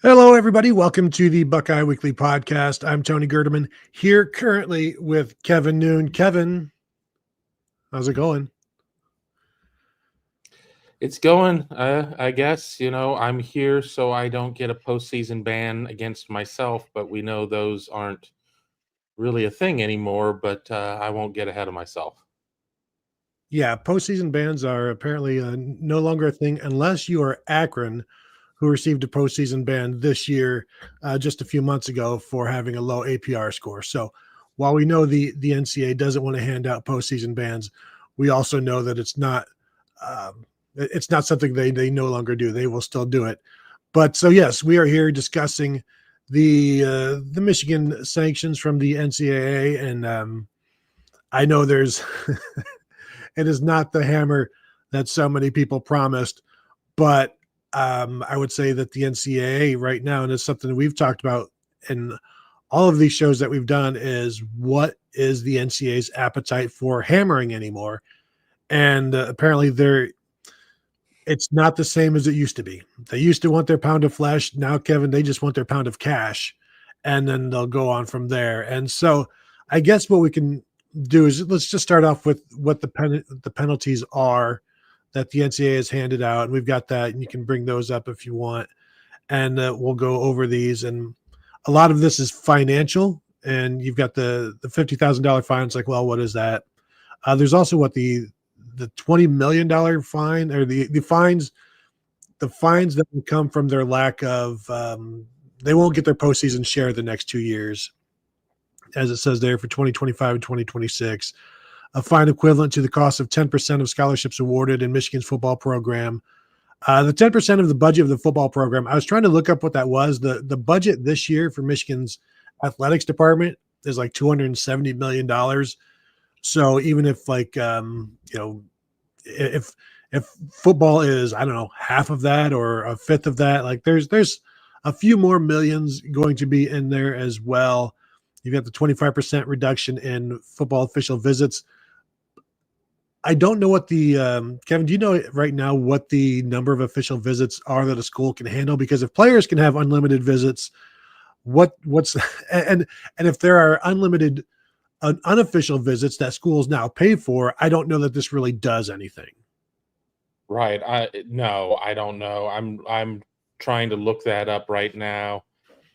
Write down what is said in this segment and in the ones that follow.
Hello, everybody. Welcome to the Buckeye Weekly Podcast. I'm Tony Gerdeman here currently with Kevin Noon. Kevin, how's it going? It's going, I guess. I'm here so I don't get a postseason ban against myself, but we know those aren't really a thing anymore, but I won't get ahead of myself. Yeah, postseason bans are apparently no longer a thing unless you are Akron, who received a postseason ban this year, just a few months ago for having a low APR score. So while we know the NCAA doesn't want to hand out postseason bans, we also know that it's not something they no longer do. They will still do it. But so yes, we are here discussing the Michigan sanctions from the NCAA, and I know there's it is not the hammer that so many people promised, but I would say that the NCAA right now, and it's something that we've talked about in all of these shows that we've done, is what is the NCAA's appetite for hammering anymore? And apparently it's not the same as it used to be. They used to want their pound of flesh. Now, Kevin, they just want their pound of cash, and then they'll go on from there. And so I guess what we can do is let's just start off with what the penalties are that the NCAA has handed out. And we've got that, and you can bring those up if you want. And we'll go over these. And a lot of this is financial. And you've got the $50,000 fine. It's like, well, what is that? There's also what the $20 million fine, or the fines that will come from their lack of they won't get their postseason share the next 2 years, as it says there, for 2025 and 2026, a fine equivalent to the cost of 10% of scholarships awarded in Michigan's football program. The 10% of the budget of the football program, I was trying to look up what that was. The budget this year for Michigan's athletics department is like $270 million. So even if if football is, I don't know, half of that or a fifth of that, like there's a few more millions going to be in there as well. You've got the 25% reduction in football official visits. I don't know what the Kevin, do you know right now what the number of official visits are that a school can handle? Because if players can have unlimited visits, what's and if there are unlimited unofficial visits that schools now pay for, I don't know that this really does anything. Right. No, I don't know. I'm trying to look that up right now.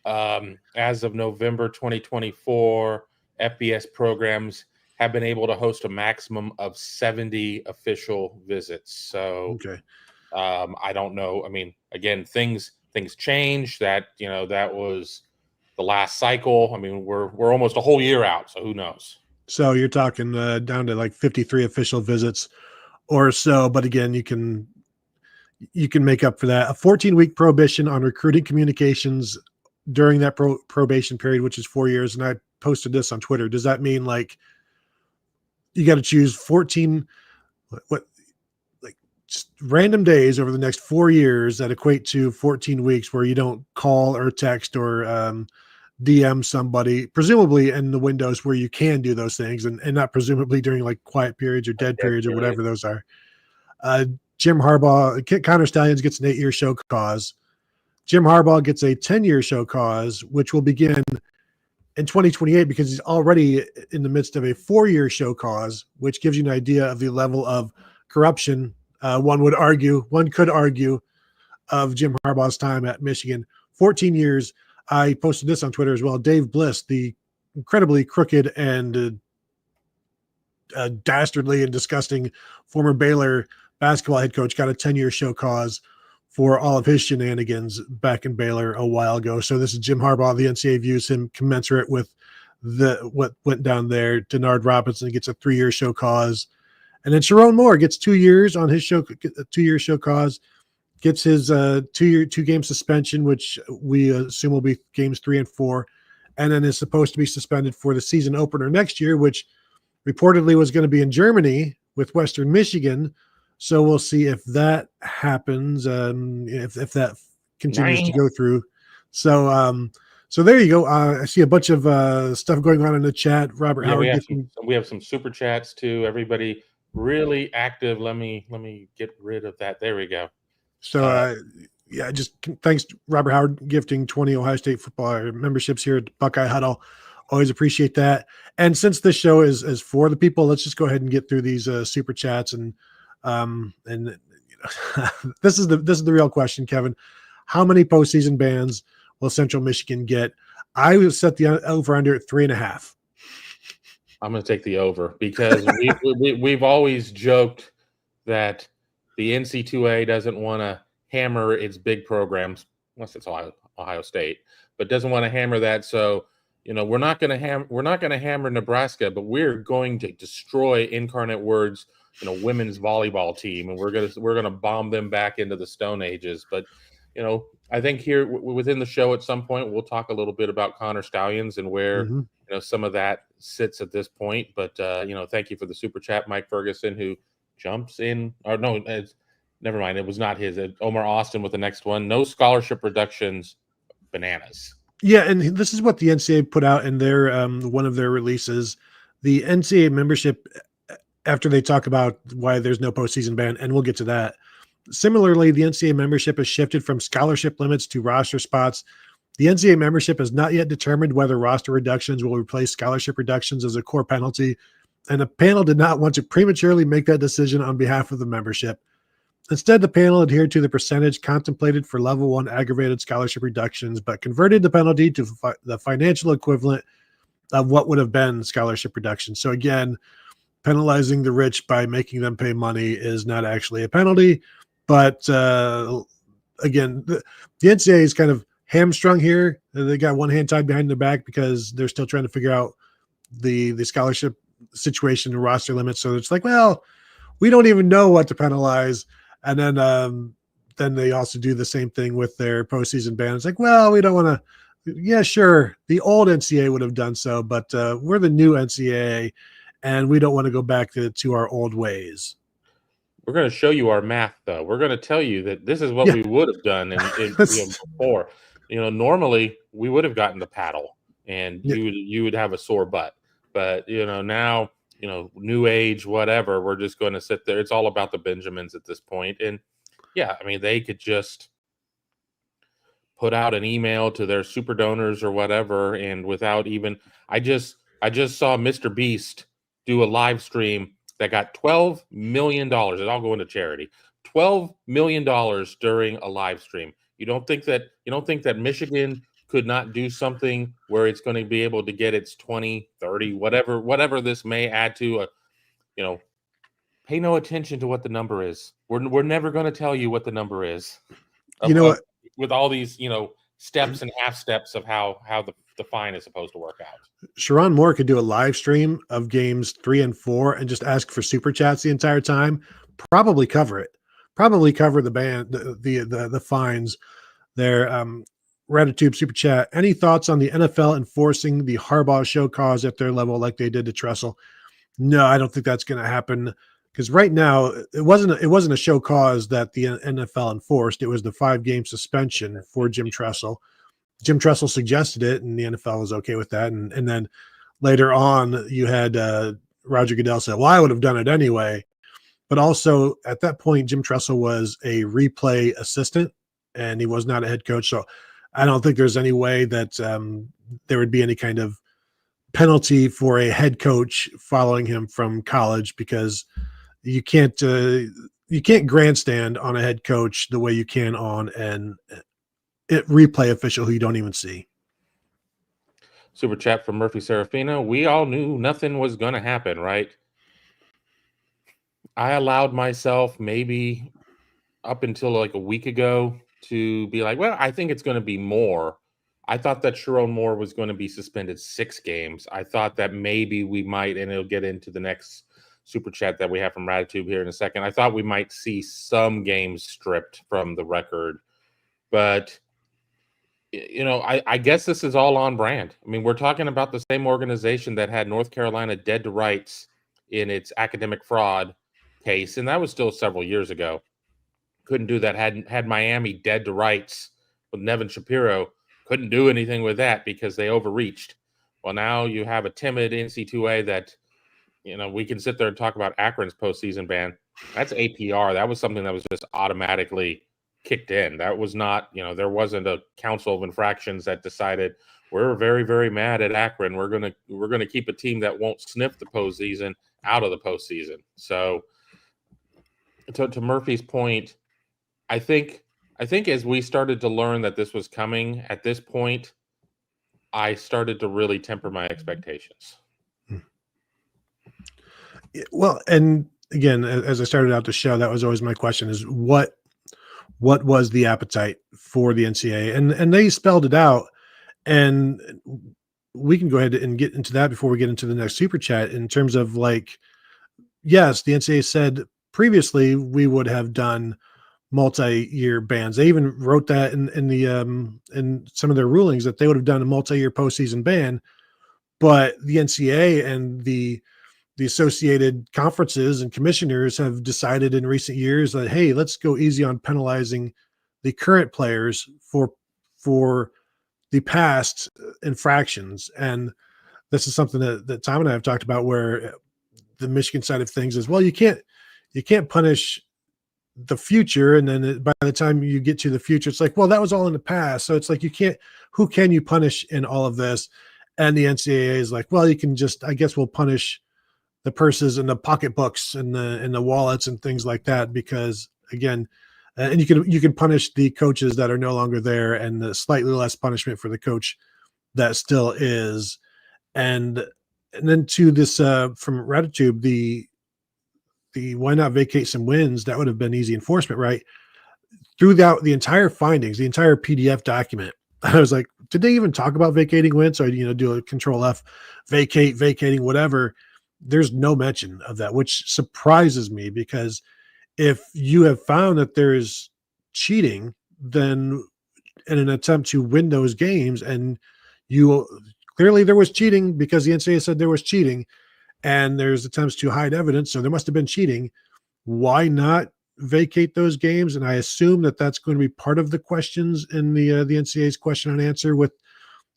As of November 2024, FBS programs have been able to host a maximum of 70 official visits. So, Okay. I don't know. I mean, again, things change. That was the last cycle. I mean, we're almost a whole year out, so who knows? So you're talking down to like 53 official visits or so, but again, you can make up for that. A 14-week prohibition on recruiting communications during that probation period, which is 4 years. And I posted this on Twitter. Does that mean like you got to choose 14 just random days over the next 4 years that equate to 14 weeks where you don't call or text or DM somebody, presumably in the windows where you can do those things, and not presumably during like quiet periods or dead periods or whatever those are. Jim Harbaugh, Connor Stalions gets an 8-year show cause. Jim Harbaugh gets a 10-year show cause, which will begin in 2028 because he's already in the midst of a 4-year show cause, which gives you an idea of the level of corruption. One could argue of Jim Harbaugh's time at Michigan. 14 years. I posted this on Twitter as well. Dave Bliss, the incredibly crooked and dastardly and disgusting former Baylor basketball head coach, got a 10-year show cause for all of his shenanigans back in Baylor a while ago. So this is Jim Harbaugh. The NCAA views him commensurate with what went down there. Denard Robinson gets a 3-year show cause. And then Sharon Moore gets 2 years on his 2-year show cause, gets his 2-game suspension, which we assume will be games 3 and 4, and then is supposed to be suspended for the season opener next year, which reportedly was going to be in Germany with Western Michigan. So we'll see if that happens, if that continues to go through. So there you go. I see a bunch of stuff going on in the chat. Robert Howard. We have some super chats too. Everybody really active. Let me get rid of that. There we go. So yeah, just thanks, Robert Howard, gifting 20 Ohio State football memberships here at Buckeye Huddle. Always appreciate that. And since this show is for the people, let's just go ahead and get through these super chats. And this is the real question, Kevin. How many postseason bans will Central Michigan get? I will set the over under at 3.5. I'm going to take the over because we've always joked that the NCAA doesn't want to hammer its big programs, unless it's Ohio State, but doesn't want to hammer that. So, we're not going to hammer Nebraska, but we're going to destroy Incarnate Word's, women's volleyball team, and we're going to bomb them back into the Stone Ages. But, I think here within the show at some point we'll talk a little bit about Connor Stalions and where some of that sits at this point. But thank you for the super chat, Mike Ferguson, who jumps in. Or no, never mind. It was not his. Omar Austin with the next one. No scholarship reductions. Bananas. Yeah, and this is what the NCAA put out in their one of their releases. The NCAA membership, after they talk about why there's no postseason ban, and we'll get to that. Similarly, the NCAA membership has shifted from scholarship limits to roster spots. The NCAA membership has not yet determined whether roster reductions will replace scholarship reductions as a core penalty, and the panel did not want to prematurely make that decision on behalf of the membership. Instead, the panel adhered to the percentage contemplated for level 1 aggravated scholarship reductions, but converted the penalty to the financial equivalent of what would have been scholarship reductions. So again, penalizing the rich by making them pay money is not actually a penalty. But again, the NCAA is kind of hamstrung here. They got one hand tied behind their back because they're still trying to figure out the scholarship situation and roster limits. So it's like, well, we don't even know what to penalize. And then they also do the same thing with their postseason ban. It's like, well, we don't want to. Yeah, sure. The old NCAA would have done so, but we're the new NCAA, and we don't want to go back to our old ways. We're going to show you our math, though. We're going to tell you that this is what we would have done in before. Normally we would have gotten the paddle, and you would have a sore butt. But now new age, whatever. We're just going to sit there. It's all about the Benjamins at this point, and yeah, I mean they could just put out an email to their super donors or whatever, and without even I just saw Mr. Beast do a live stream that got $12 million. It all go into charity. $12 million during a live stream. You don't think that Michigan could not do something where it's going to be able to get its 20, 30, whatever this may add to pay no attention to what the number is. We're never going to tell you what the number is. With all these, steps and half steps of how the fine is supposed to work out. Sharon Moore could do a live stream of games 3 and 4 and just ask for super chats the entire time. Probably cover it. Probably cover the ban, the fines there. Raditube super chat. Any thoughts on the NFL enforcing the Harbaugh show cause at their level like they did to Tressel? No, I don't think that's going to happen because right now it wasn't a show cause that the NFL enforced. It was the 5-game suspension for Jim Tressel. Jim Tressel suggested it, and the NFL was okay with that. And then later on, you had Roger Goodell say, "Well, I would have done it anyway." But also at that point, Jim Tressel was a replay assistant, and he was not a head coach. So I don't think there's any way that there would be any kind of penalty for a head coach following him from college because you can't grandstand on a head coach the way you can on an replay official who you don't even see. Super chat from Murphy Serafino. We all knew nothing was going to happen, right? I allowed myself maybe up until like a week ago to be like, well, I think it's going to be more. I thought that Sharon Moore was going to be suspended 6 games. I thought that maybe we might, and it'll get into the next super chat that we have from Raditube here in a second. I thought we might see some games stripped from the record, but I guess this is all on brand. I mean, we're talking about the same organization that had North Carolina dead to rights in its academic fraud case, and that was still several years ago. Couldn't do that. Had Miami dead to rights with Nevin Shapiro. Couldn't do anything with that because they overreached. Well, now you have a timid NC2A that, we can sit there and talk about Akron's postseason ban. That's APR. That was something that was just automatically kicked in. That was not, there wasn't a council of infractions that decided we're very, very mad at Akron. We're gonna keep a team that won't sniff the postseason out of the postseason. So to Murphy's point, I think as we started to learn that this was coming at this point, I started to really temper my expectations. Well, and again, as I started out the show, that was always my question: is what was the appetite for the NCAA? And they spelled it out, and we can go ahead and get into that before we get into the next super chat. In terms of like, yes, the NCAA said previously we would have done multi-year bans. They even wrote that in the in some of their rulings that they would have done a multi-year postseason ban, but the NCAA and the associated conferences and commissioners have decided in recent years that, hey, let's go easy on penalizing the current players for the past infractions. And this is something that Tom and I have talked about, where the Michigan side of things is, well, you can't punish the future. And then by the time you get to the future, it's like, well, that was all in the past. So it's like, who can you punish in all of this? And the NCAA is like, well, you can just, I guess we'll punish the purses and the pocketbooks and the wallets and things like that, because again, and you can punish the coaches that are no longer there, and the slightly less punishment for the coach that still is. And then to this from Raditube, the why not vacate some wins? That would have been easy enforcement, right? Throughout the entire findings, the entire PDF document, I was like, did they even talk about vacating wins? So I do a Control F, vacating, whatever. There's no mention of that, which surprises me, because if you have found that there is cheating, then in an attempt to win those games, and you clearly there was cheating because the NCAA said there was cheating, and there's attempts to hide evidence, so there must have been cheating. Why not vacate those games? And I assume that that's going to be part of the questions in the NCAA's question and answer with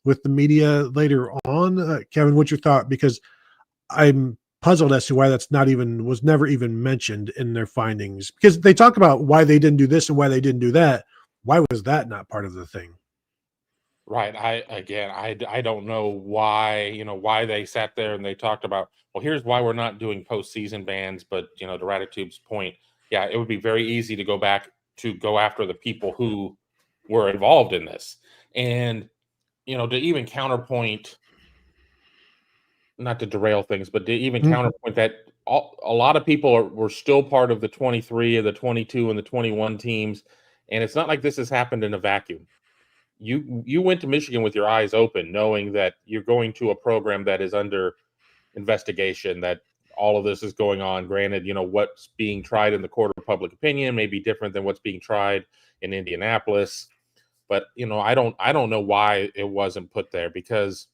the media later on. Kevin, what's your thought? Because I'm puzzled as to why that's was never even mentioned in their findings, because they talk about why they didn't do this and why they didn't do that. Why was that not part of the thing? Right. I don't know why they sat there and they talked about, well, here's why we're not doing postseason bans. But, to Raditube's point, yeah, it would be very easy to go after the people who were involved in this. And, to even counterpoint, not to derail things, but to even counterpoint that a lot of people were still part of the 23 and the 22 and the 21 teams. And it's not like this has happened in a vacuum. You went to Michigan with your eyes open, knowing that you're going to a program that is under investigation, that all of this is going on. Granted, what's being tried in the court of public opinion may be different than what's being tried in Indianapolis. But, I don't know why it wasn't put there, because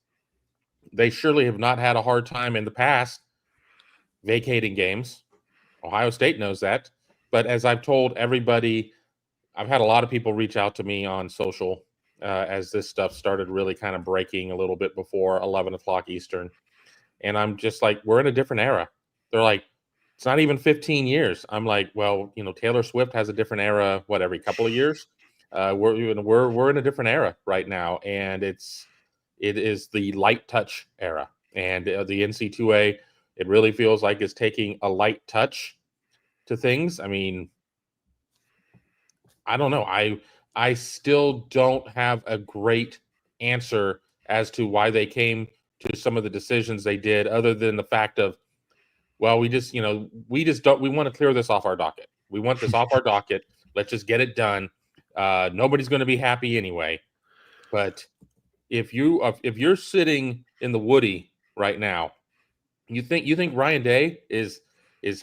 they surely have not had a hard time in the past vacating games. Ohio State knows that. But as I've told everybody, I've had a lot of people reach out to me on social as this stuff started really kind of breaking a little bit before 11 o'clock Eastern. And I'm just like, we're in a different era. They're like, it's not even 15 years. I'm like, well, Taylor Swift has a different era, every couple of years? We're in a different era right now. And it is the light touch era. And the NC2A, it really feels like it's taking a light touch to things. I mean, I don't know. I still don't have a great answer as to why they came to some of the decisions they did, other than the fact of, well, we want to clear this off our docket. We want this off our docket. Let's just get it done. Nobody's going to be happy anyway. But if you're sitting in the Woody right now, you think Ryan Day is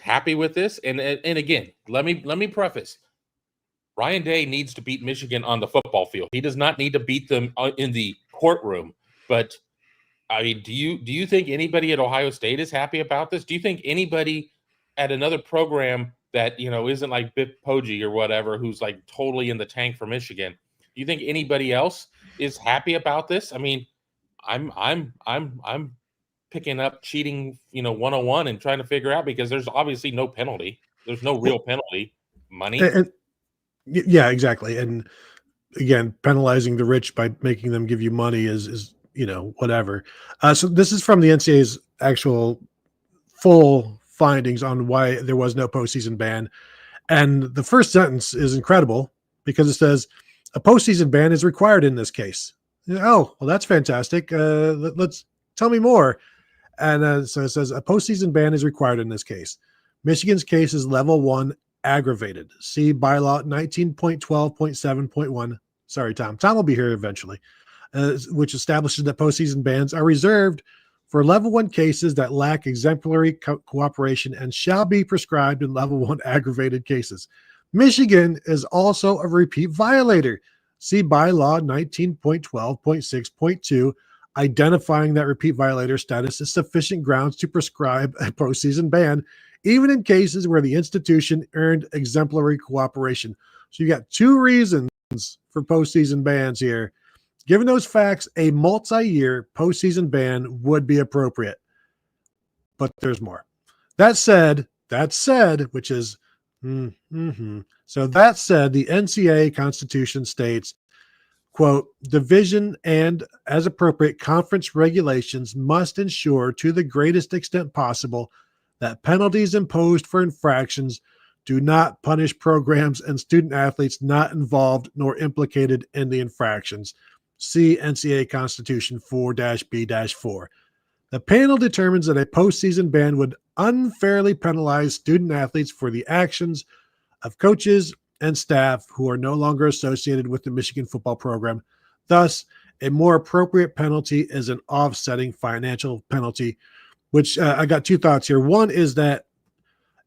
happy with this? And again, let me preface. Ryan Day needs to beat Michigan on the football field. He does not need to beat them in the courtroom. But I mean, do you think anybody at Ohio State is happy about this? Do you think anybody at another program that isn't like Bip Poggi or whatever, who's like totally in the tank for Michigan? Do you think anybody else is happy about this? I mean, I'm picking up cheating 101 and trying to figure out, because there's obviously no penalty. There's no real penalty money. Yeah, exactly. And again, penalizing the rich by making them give you money is whatever. So this is from the NCAA's actual full findings on why there was no postseason ban. And the first sentence is incredible because it says a postseason ban is required in this case. Oh, well, that's fantastic. Let's tell me more. And so it says a postseason ban is required in this case. Michigan's case is level 1 aggravated. See bylaw 19.12.7.1. Sorry, Tom. Tom will be here eventually, which establishes that postseason bans are reserved for level 1 cases that lack exemplary cooperation and shall be prescribed in level 1 aggravated cases. Michigan is also a repeat violator. See bylaw 19.12.6.2. Identifying that repeat violator status is sufficient grounds to prescribe a postseason ban, even in cases where the institution earned exemplary cooperation. So you got 2 reasons for postseason bans here. Given those facts, a multi-year postseason ban would be appropriate. But there's more. That said, which is, so that said, the NCAA Constitution states, quote, division and, as appropriate, conference regulations must ensure to the greatest extent possible that penalties imposed for infractions do not punish programs and student athletes not involved nor implicated in the infractions. See NCAA Constitution 4-B-4. The panel determines that a postseason ban would unfairly penalize student athletes for the actions of coaches and staff who are no longer associated with the Michigan football program. Thus, a more appropriate penalty is an offsetting financial penalty, which I got 2 thoughts here. One is that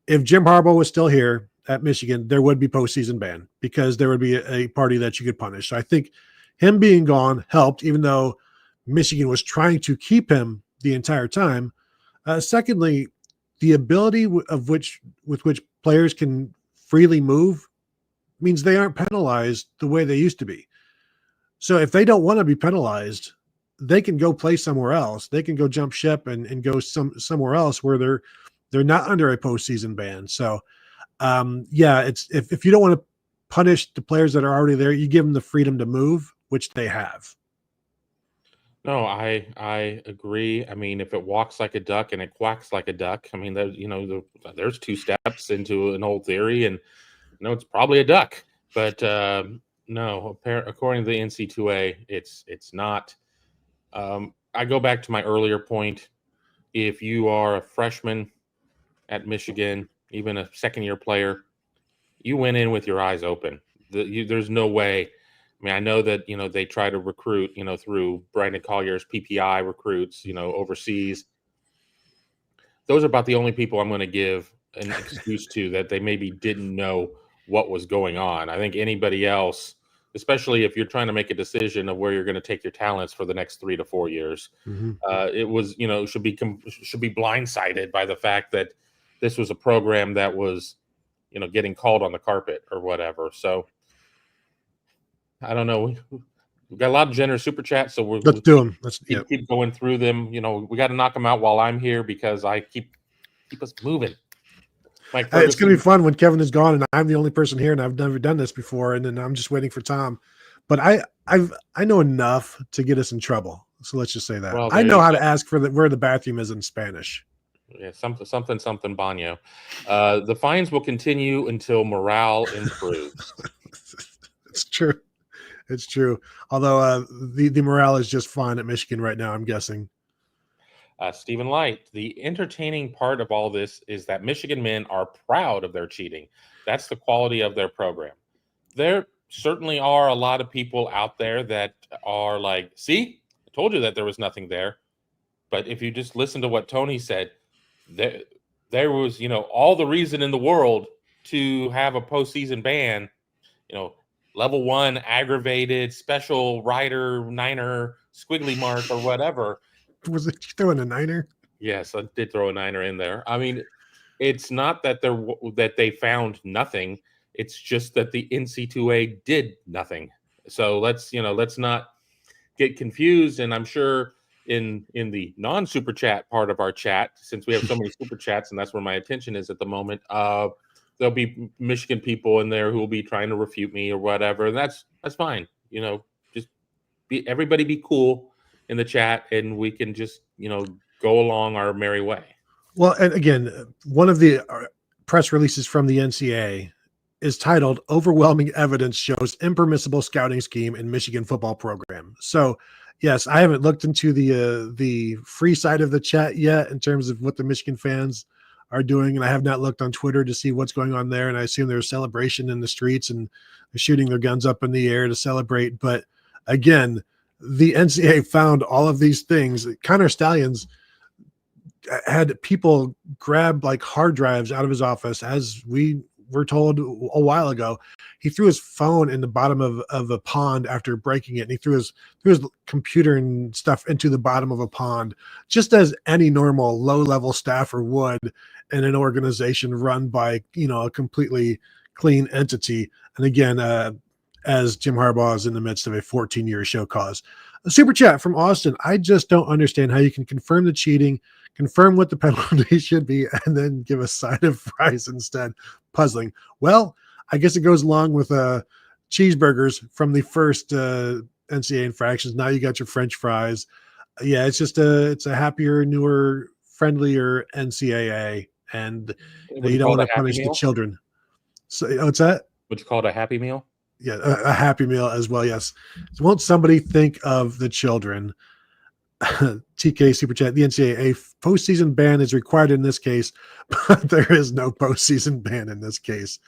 if Jim Harbaugh was still here at Michigan, there would be postseason ban because there would be a party that you could punish. So I think him being gone helped, even though Michigan was trying to keep him the entire time. Secondly, the ability with which players can freely move means they aren't penalized the way they used to be. So if they don't want to be penalized, they can go play somewhere else. They can go jump ship and go somewhere else where they're not under a postseason ban. So it's if you don't want to punish the players that are already there, you give them the freedom to move, which they have. No, I agree. I mean, if it walks like a duck and it quacks like a duck, I mean, there's 2 steps into an old theory, and it's probably a duck. But no, according to the NC2A, it's not. I go back to my earlier point. If you are a freshman at Michigan, even a second-year player, you went in with your eyes open. There's no way. I mean, I know that, they try to recruit, through Brandon Collier's PPI recruits, overseas. Those are about the only people I'm going to give an excuse to that they maybe didn't know what was going on. I think anybody else, especially if you're trying to make a decision of where you're going to take your talents for the next 3 to 4 years, it was, should be blindsided by the fact that this was a program that was, getting called on the carpet or whatever. So I don't know. We've got a lot of generous super chats, so Let's do them. Let's keep going through them. We got to knock them out while I'm here because I keep us moving. Mike Ferguson, it's going to be fun when Kevin is gone and I'm the only person here and I've never done this before, and then I'm just waiting for Tom. But I know enough to get us in trouble. So let's just say that. Well, I know how to ask for where the bathroom is in Spanish. Yeah, something baño. The fines will continue until morale improves. It's true. It's true. Although the morale is just fine at Michigan right now, I'm guessing. Stephen Light, the entertaining part of all this is that Michigan men are proud of their cheating. That's the quality of their program. There certainly are a lot of people out there that are like, see, I told you that there was nothing there. But if you just listen to what Tony said, there was, all the reason in the world to have a postseason ban, level 1 aggravated special rider niner squiggly mark or whatever. Was it throwing a niner? Yes, I did throw a niner in there. I mean, it's not that they found nothing. It's just that the NC2A did nothing. So let's not get confused. And I'm sure in the non-super chat part of our chat, since we have so many super chats and that's where my attention is at the moment, there'll be Michigan people in there who will be trying to refute me or whatever. And that's fine. Just everybody be cool in the chat, and we can just, go along our merry way. Well, and again, one of the press releases from the NCAA is titled "Overwhelming Evidence Shows Impermissible Scouting Scheme in Michigan Football Program." So, yes, I haven't looked into the free side of the chat yet in terms of what the Michigan fans are doing, and I have not looked on Twitter to see what's going on there. And I assume there's celebration in the streets and they're shooting their guns up in the air to celebrate. But again, the NCAA found all of these things. Connor Stalions had people grab like hard drives out of his office, as we were told a while ago. He threw his phone in the bottom of a pond after breaking it, and he threw his computer and stuff into the bottom of a pond, just as any normal low-level staffer would in an organization run by a completely clean entity. And again, as Jim Harbaugh is in the midst of a 14-year show cause. A super chat from Austin. I just don't understand how you can confirm the cheating, confirm what the penalty should be, and then give a side of fries instead. Puzzling. Well, I guess it goes along with cheeseburgers from the first NCAA infractions. Now you got your French fries. Yeah, it's a happier, newer, friendlier NCAA, and you don't want to punish the children. So what's that? Would you call it a happy meal? Yeah, a happy meal as well. Yes. So won't somebody think of the children? TK super chat. The NCAA postseason ban is required in this case, but there is no postseason ban in this case.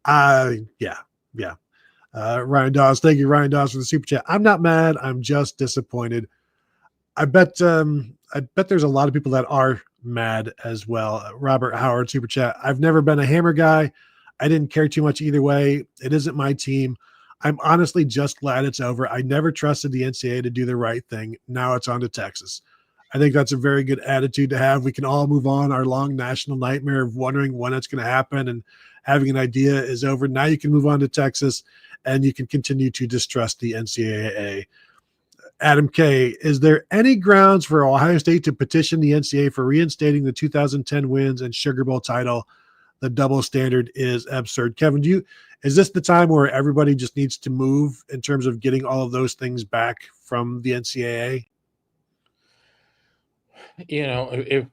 Yeah. Ryan Dawes, thank you, Ryan Dawes, for the super chat. I'm not mad. I'm just disappointed. I bet there's a lot of people that are mad as well. Robert Howard super chat. I've never been a Hammer guy. I didn't care too much either way. It isn't my team. I'm honestly just glad it's over. I never trusted the NCAA to do the right thing. Now it's on to Texas. I think that's a very good attitude to have. We can all move on. Our long national nightmare of wondering when it's going to happen and having an idea is over. Now you can move on to Texas, and you can continue to distrust the NCAA. Adam K., is there any grounds for Ohio State to petition the NCAA for reinstating the 2010 wins and Sugar Bowl title? The double standard is absurd. Kevin, is this the time where everybody just needs to move in terms of getting all of those things back from the NCAA? If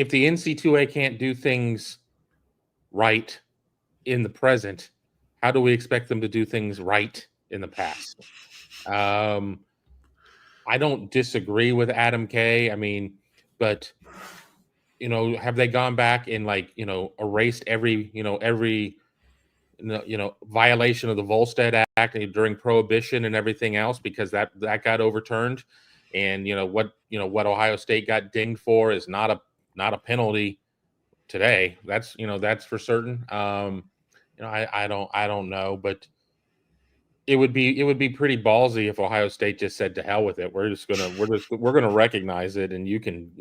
the NC2A can't do things right in the present, how do we expect them to do things right in the past? I don't disagree with Adam K. I mean, but have they gone back and erased every violation of the Volstead Act during Prohibition and everything else, because that got overturned, and what Ohio State got dinged for is not a penalty today. That's for certain. I don't know, but it would be pretty ballsy if Ohio State just said to hell with it. We're gonna recognize it, and you can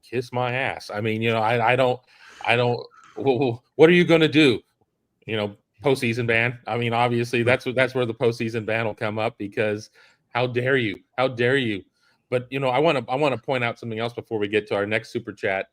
kiss my ass. I mean, I don't. Well, what are you gonna do? Postseason ban. I mean, obviously that's where the postseason ban will come up, because how dare you? How dare you? But I want to point out something else before we get to our next super chat.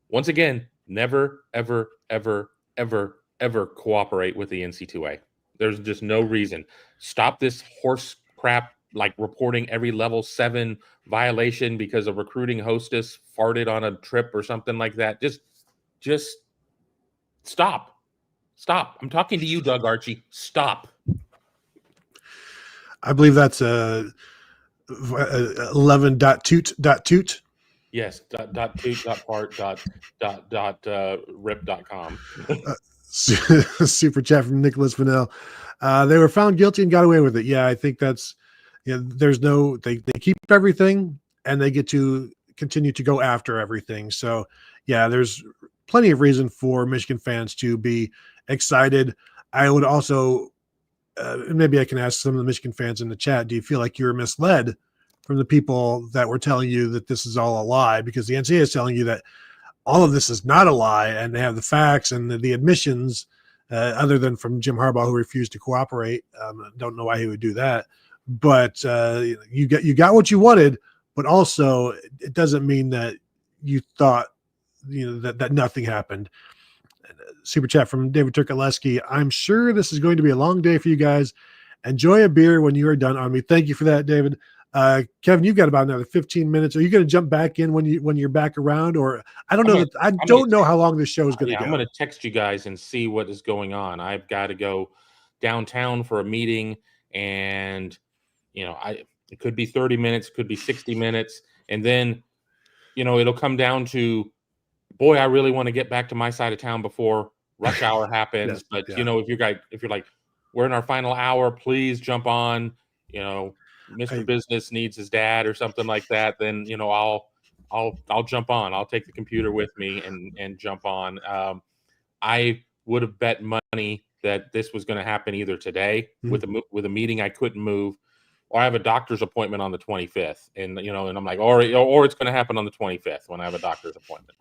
Once again, never, ever, ever, ever, ever cooperate with the NC2A. There's just no reason. Stop this horse crap, like reporting every level 7 violation because a recruiting hostess farted on a trip or something like that. Just stop. Stop. I'm talking to you, Doug Archie. Stop. I believe that's 11.toot.toot. Yes, .toot.part.rip.com. Super chat from Nicholas Vanel. They were found guilty and got away with it. Yeah, I think that's there's no they keep everything and they get to continue to go after everything. So yeah, there's plenty of reason for Michigan fans to be excited. I would also maybe I can ask some of the Michigan fans in the chat, do you feel like you were misled from the people that were telling you that this is all a lie? Because the NCAA is telling you that all of this is not a lie, and they have the facts and the admissions, other than from Jim Harbaugh, who refused to cooperate. Don't know why he would do that, but you got what you wanted, but also it doesn't mean that you thought that nothing happened. Super chat from David Turkoleski. I'm sure this is going to be a long day for you guys. Enjoy a beer when you are done on me. Thank you for that, David. Kevin, you've got about another 15 minutes. Are you going to jump back in when you're back around, or I don't know. I don't know how long this show is going to go. I'm going to text you guys and see what is going on. I've got to go downtown for a meeting, and it could be 30 minutes, could be 60 minutes, and then it'll come down to, boy, I really want to get back to my side of town before rush hour happens. But if you're like, we're in our final hour, please jump on. Mr. Business needs his dad or something like that. Then I'll jump on. I'll take the computer with me and jump on. I would have bet money that this was going to happen either today with a meeting I couldn't move, or I have a doctor's appointment on the 25th, and and I'm like, or it's going to happen on the 25th when I have a doctor's appointment.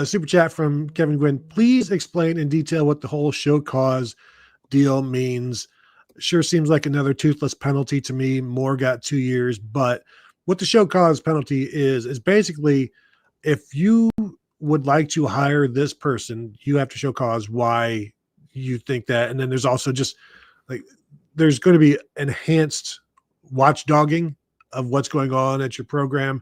Super chat from Kevin Gwynn. Please explain in detail what the whole show cause deal means. Sure seems like another toothless penalty to me. Moore got 2 years, but what the show cause penalty is basically, if you would like to hire this person, you have to show cause why you think that. And then there's also just like, there's going to be enhanced watchdogging of what's going on at your program.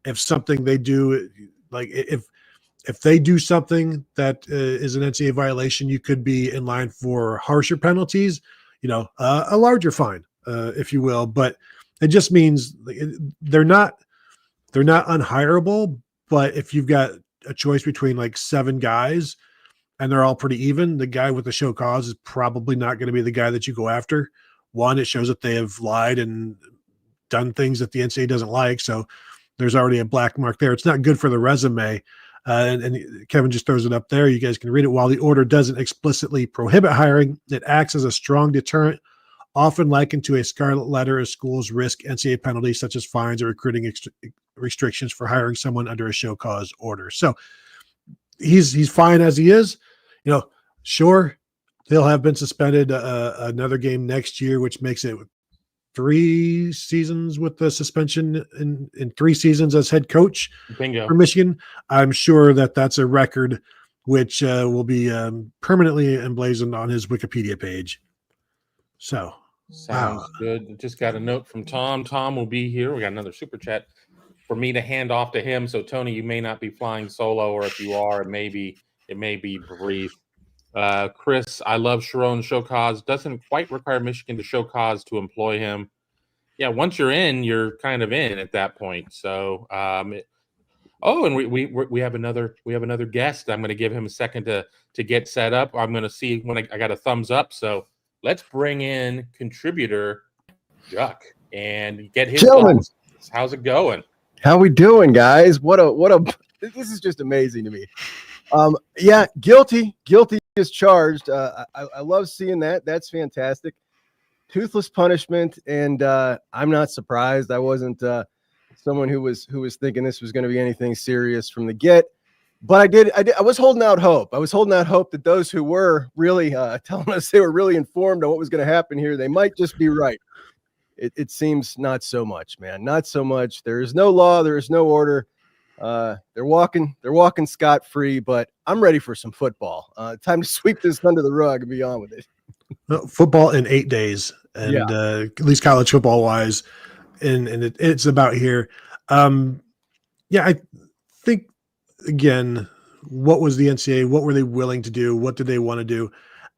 If something they do, like if they do something that is an NCAA violation, you could be in line for harsher penalties, a larger fine, if you will. But it just means they're not unhireable. But if you've got a choice between like 7 guys and they're all pretty even, the guy with the show cause is probably not going to be the guy that you go after. One, it shows that they have lied and done things that the NCAA doesn't like. So there's already a black mark there. It's not good for the resume. And Kevin just throws it up there. You guys can read it. While the order doesn't explicitly prohibit hiring, it acts as a strong deterrent, often likened to a scarlet letter as schools risk NCAA penalties such as fines or recruiting restrictions for hiring someone under a show cause order. So he's fine as he is. Sure, they'll have been suspended another game next year, which makes it 3 seasons with the suspension in 3 seasons as head coach for Michigan. I'm sure that's a record which will be permanently emblazoned on his Wikipedia page. So sounds good. Just got a note from Tom. Tom will be here. We got another super chat for me to hand off to him. So Tony, you may not be flying solo, or if you are, it may be brief. Chris, I love Sharon show cause. Doesn't quite require Michigan to show cause to employ him. Yeah, once you're in, you're kind of in at that point. So, and we have another guest. I'm going to give him a second to get set up. I'm going to see when I got a thumbs up. So let's bring in contributor Juck and get his thoughts. How's it going? How we doing, guys? What a this is just amazing to me. Guilty is charged. I love seeing that. That's fantastic. Toothless punishment, and I'm not surprised. I wasn't someone who was thinking this was going to be anything serious from the get, but I was holding out hope. I was holding out hope that those who were really telling us they were really informed on what was going to happen here, they might just be right. It seems not so much, man. Not so much. There is no law. There is no order. They're walking scot-free, but I'm ready for some football. Time to sweep this under the rug and be on with it. Well, football in 8 days, and at least college football wise, and it's about here. I think again, what was the NCAA? What were they willing to do? What did they want to do?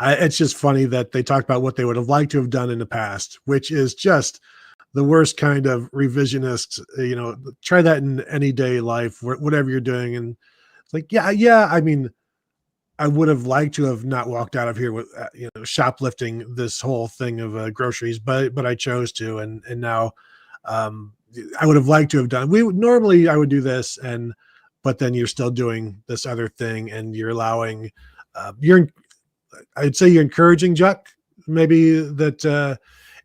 It's just funny that they talked about what they would have liked to have done in the past, which is just the worst kind of revisionist. Try that in any day life, whatever you're doing, and it's like, I mean, I would have liked to have not walked out of here with shoplifting this whole thing of groceries, but I chose to, and now I would have liked to have done. Normally I would do this, but then you're still doing this other thing, and you're allowing I'd say you're encouraging Juck, maybe that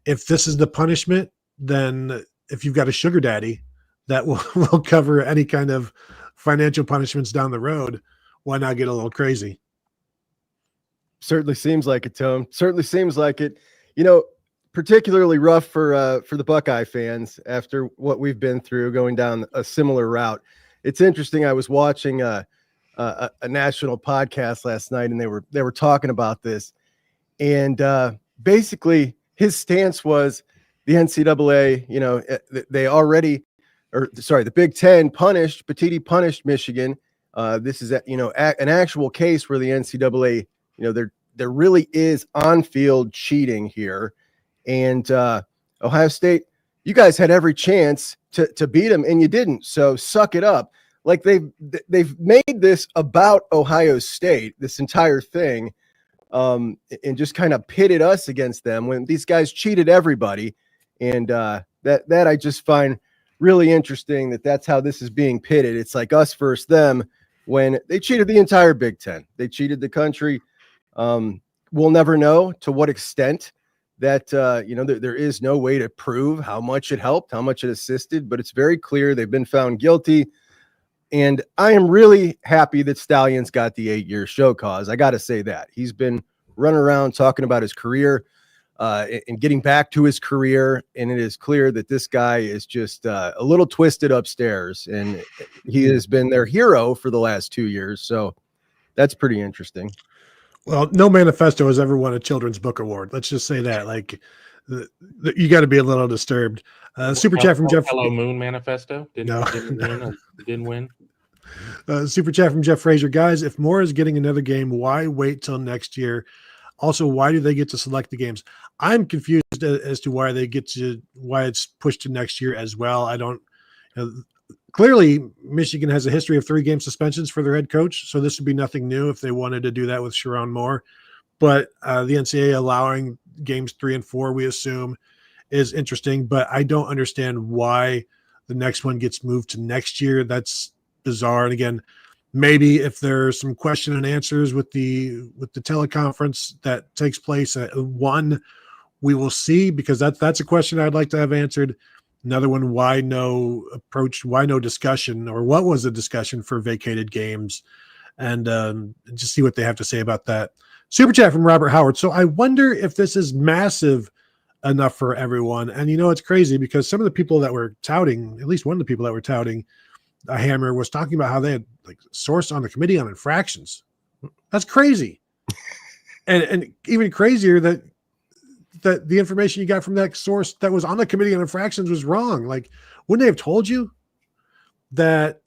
if this is the punishment, then if you've got a sugar daddy that will cover any kind of financial punishments down the road, why not get a little crazy? Certainly seems like it, Tom. Certainly seems like it. Particularly rough for the Buckeye fans after what we've been through, going down a similar route. It's interesting. I was watching a national podcast last night, and they were talking about this, and basically his stance was the NCAA, they already, the Big Ten Petiti punished Michigan. This is an actual case where the NCAA, there really is on-field cheating here, and Ohio State, you guys had every chance to beat them, and you didn't. So suck it up. Like they've made this about Ohio State, this entire thing, and just kind of pitted us against them when these guys cheated everybody, and that I just find really interesting that's how this is being pitted. It's like us versus them when they cheated the entire Big Ten. They cheated the country. We'll never know to what extent that, there is no way to prove how much it helped, how much it assisted, but it's very clear they've been found guilty. And I am really happy that Stalions got the 8-year show cause. I got to say that. He's been running around talking about his career and getting back to his career. And it is clear that this guy is just a little twisted upstairs, and he has been their hero for the last 2 years. So that's pretty interesting. Well, no manifesto has ever won a children's book award. Let's just say that. Like, you got to be a little disturbed. Super chat from Jeff. Hello Moon Manifesto. Didn't win. Super chat from Jeff Frazier. Guys, if Moore is getting another game, why wait till next year? Also, why do they get to select the games? I'm confused as to why it's pushed to next year as well. I don't. Clearly, Michigan has a history of 3-game suspensions for their head coach, so this would be nothing new if they wanted to do that with Sherrone Moore. But the NCAA allowing games 3 and 4, we assume, is interesting. But I don't understand why the next one gets moved to next year. That's bizarre. And again, maybe if there's some question and answers with the teleconference that takes place at 1, we will see, because that's a question I'd like to have answered. Another one, why no discussion, or what was the discussion for vacated games, and just see what they have to say about that. Super chat from Robert Howard. So I wonder if this is massive enough for everyone. And it's crazy because some of the people that were touting, at least one of the people that were touting a hammer, was talking about how they had source on the Committee on Infractions. That's crazy. and even crazier that the information you got from that source that was on the Committee on Infractions was wrong. Like, wouldn't they have told you that,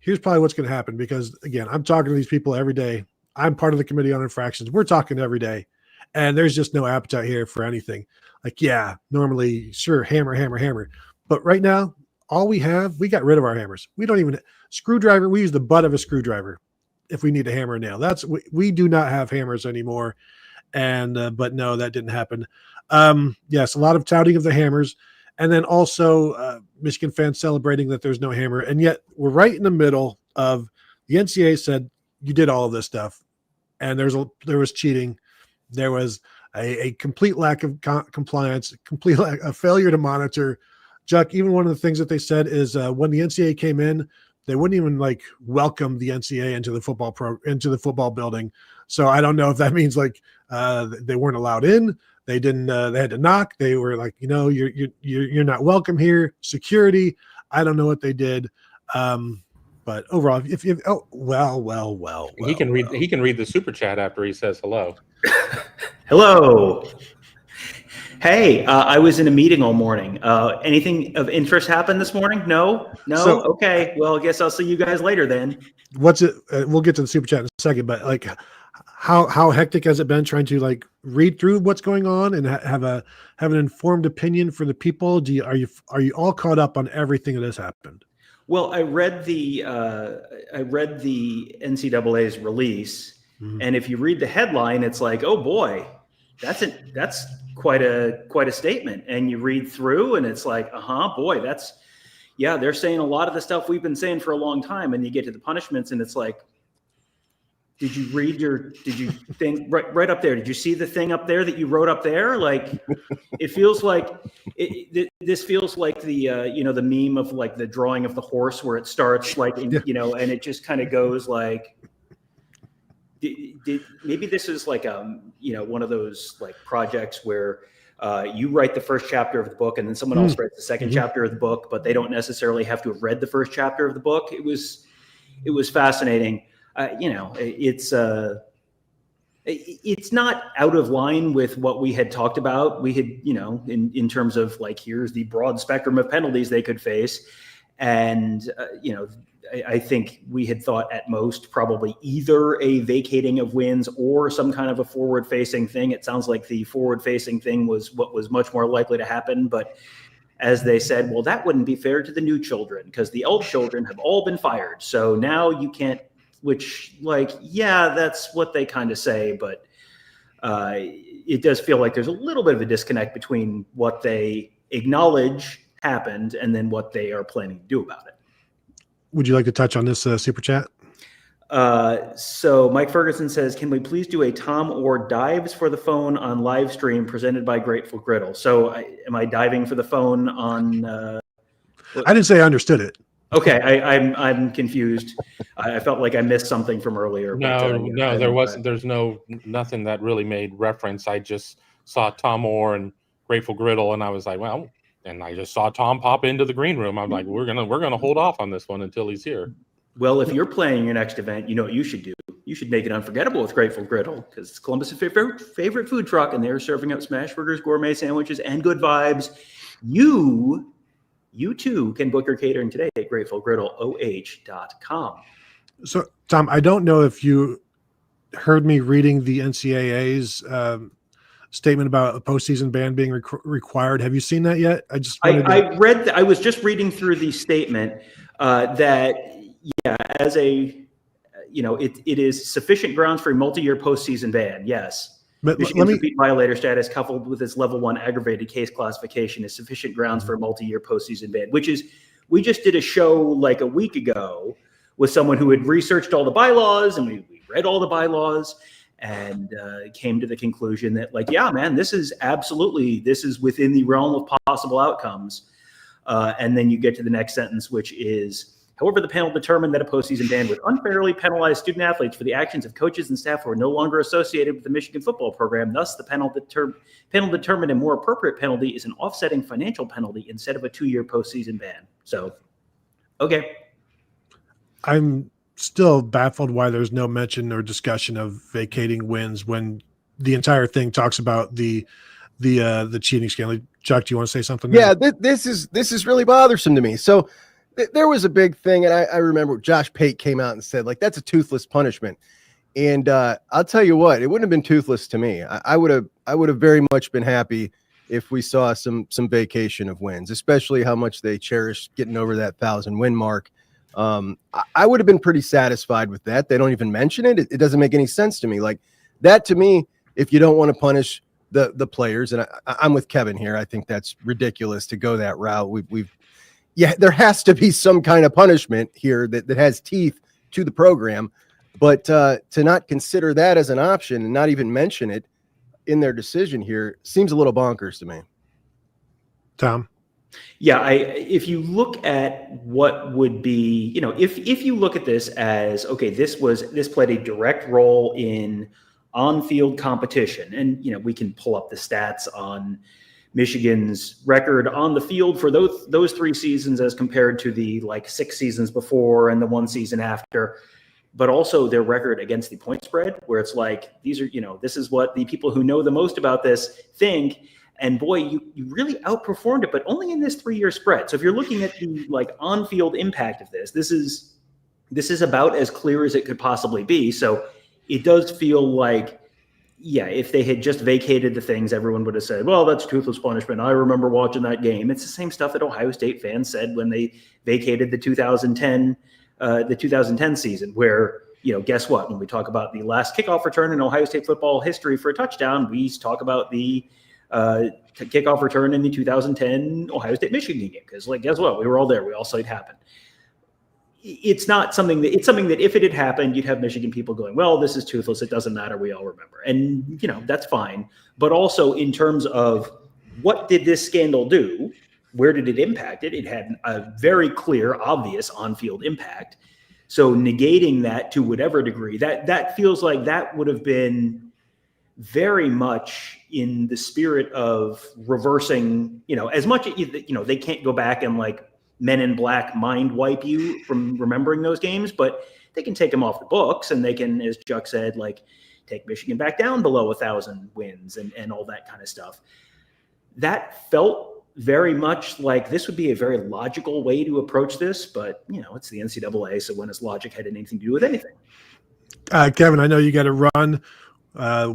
here's probably what's going to happen? Because again, I'm talking to these people every day. I'm part of the Committee on Infractions. We're talking every day, and there's just no appetite here for anything. Like, yeah, normally, sure, hammer. But right now, all we got rid of our hammers. We don't even screwdriver. We use the butt of a screwdriver if we need to hammer a nail. We do not have hammers anymore. And but no, that didn't happen. Yes, a lot of touting of the hammers, and then also Michigan fans celebrating that there's no hammer, and yet we're right in the middle of the NCAA said you did all of this stuff, and there was cheating, there was a complete lack of compliance, a failure to monitor. Juck, even one of the things that they said is when the NCAA came in, they wouldn't even welcome the NCAA into the football building. So I don't know if that means they weren't allowed in. They didn't. They had to knock. They were like, you're not welcome here. Security. I don't know what they did. But overall, well. He can read the super chat after he says hello. Hello. Hey, I was in a meeting all morning. Anything of interest happened this morning? No. So, okay. Well, I guess I'll see you guys later then. What's it? We'll get to the super chat in a second, but how hectic has it been trying to read through what's going on and have an informed opinion for the people? Are you all caught up on everything that has happened? Well, I read the NCAA's release, and if you read the headline, it's like, oh boy, that's quite a statement. And you read through, and it's like, boy, they're saying a lot of the stuff we've been saying for a long time. And you get to the punishments, and it's like, did you think right up there? Did you see the thing up there that you wrote up there? It feels like this feels like the the meme of the drawing of the horse where it starts and it just kind of goes maybe this is one of those projects where you write the first chapter of the book and then someone else writes the second chapter of the book, but they don't necessarily have to have read the first chapter of the book. It was fascinating. It's not out of line with what we had talked about. We had, in terms of like, here's the broad spectrum of penalties they could face. And, I think we had thought at most probably either a vacating of wins or some kind of a forward facing thing. It sounds like the forward facing thing was what was much more likely to happen. But as they said, well, that wouldn't be fair to the new children because the old children have all been fired. So now you can't, which that's what they kind of say. But it does feel like there's a little bit of a disconnect between what they acknowledge happened and then what they are planning to do about it. Would you like to touch on this super chat? So Mike Ferguson says, can we please do a Tom or dives for the phone on live stream presented by Grateful Griddle? So am I diving for the phone on? I didn't say I understood it. Okay. I'm confused. I felt like I missed something from earlier. No, there wasn't. There's nothing that really made reference. I just saw Tom Orr and Grateful Griddle, and I was like, well, and I just saw Tom pop into the green room. I'm like, we're gonna hold off on this one until he's here. Well, if you're planning your next event, you know what you should do. You should make it unforgettable with Grateful Griddle because it's Columbus' favorite food truck, and they're serving up smash burgers, gourmet sandwiches, and good vibes. You too can book your catering today at GratefulGriddleOH.com. So, Tom, I don't know if you heard me reading the NCAA's statement about a postseason ban being required. Have you seen that yet? I was just reading through the statement that as a it is sufficient grounds for a multi-year postseason ban. Yes, but Michigan's repeat violator status coupled with its level 1 aggravated case classification is sufficient grounds for a multi-year postseason ban. Which is, we just did a show like a week ago with someone who had researched all the bylaws, and we read all the bylaws. And came to the conclusion that, this is within the realm of possible outcomes. And then you get to the next sentence, which is, however, the panel determined that a postseason ban would unfairly penalize student athletes for the actions of coaches and staff who are no longer associated with the Michigan football program. Thus, the panel determined a more appropriate penalty is an offsetting financial penalty instead of a 2-year postseason ban. So, okay. I'm still baffled why there's no mention or discussion of vacating wins when the entire thing talks about the cheating scandal. Juck, do you want to say something? Yeah, this is really bothersome to me. So there was a big thing, and I remember Josh Pate came out and said, that's a toothless punishment. And I'll tell you what, it wouldn't have been toothless to me. I would have very much been happy if we saw some vacation of wins, especially how much they cherish getting over that 1,000 win mark. I would have been pretty satisfied with that. They don't even mention it. It doesn't make any sense to me. Like that to me, if you don't want to punish the players, and I'm with Kevin here, I think that's ridiculous to go that route. There has to be some kind of punishment here that has teeth to the program, but to not consider that as an option and not even mention it in their decision here seems a little bonkers to me. Tom? Yeah, if you look at what would be, if you look at this as, okay, this played a direct role in on-field competition, and we can pull up the stats on Michigan's record on the field for those 3 seasons as compared to the 6 seasons before and the 1 season after, but also their record against the point spread, where it's these are, this is what the people who know the most about this think. And boy, you really outperformed it, but only in this 3-year spread. So if you're looking at the on-field impact of this is about as clear as it could possibly be. So it does feel like, if they had just vacated the things, everyone would have said, well, that's toothless punishment. I remember watching that game. It's the same stuff that Ohio State fans said when they vacated the 2010 season, where, guess what? When we talk about the last kickoff return in Ohio State football history for a touchdown, we talk about the kickoff return in the 2010 Ohio State Michigan game, because guess what, we were all there, we all saw it happen. It's something that if it had happened, you'd have Michigan people going, well, this is toothless, it doesn't matter, we all remember, and that's fine. But also in terms of what did this scandal do, where did it impact it had a very clear, obvious on-field impact. So negating that to whatever degree, that feels like that would have been very much in the spirit of reversing, as much, they can't go back and Men in Black mind wipe you from remembering those games, but they can take them off the books, and they can, as Juck said, like take Michigan back down below 1,000 wins and all that kind of stuff. That felt very much like this would be a very logical way to approach this, but it's the NCAA, so when has logic had anything to do with anything? Kevin, I know you got to run.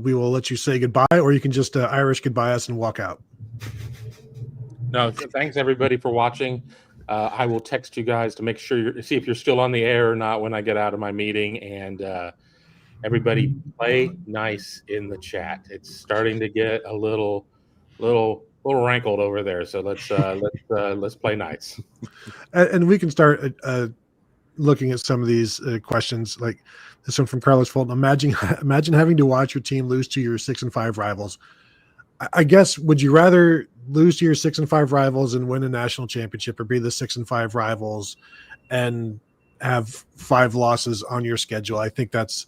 We will let you say goodbye, or you can just Irish goodbye us and walk out. No, thanks everybody for watching. I will text you guys to make sure see if you're still on the air or not when I get out of my meeting. And everybody, play nice in the chat. It's starting to get a little rankled over there. So let's play nice. And we can start looking at some of these questions, like this one from Carlos Fulton. Imagine having to watch your team lose to your 6-5 rivals. I guess, would you rather lose to your 6-5 rivals and win a national championship, or be the 6-5 rivals and have 5 losses on your schedule? I think that's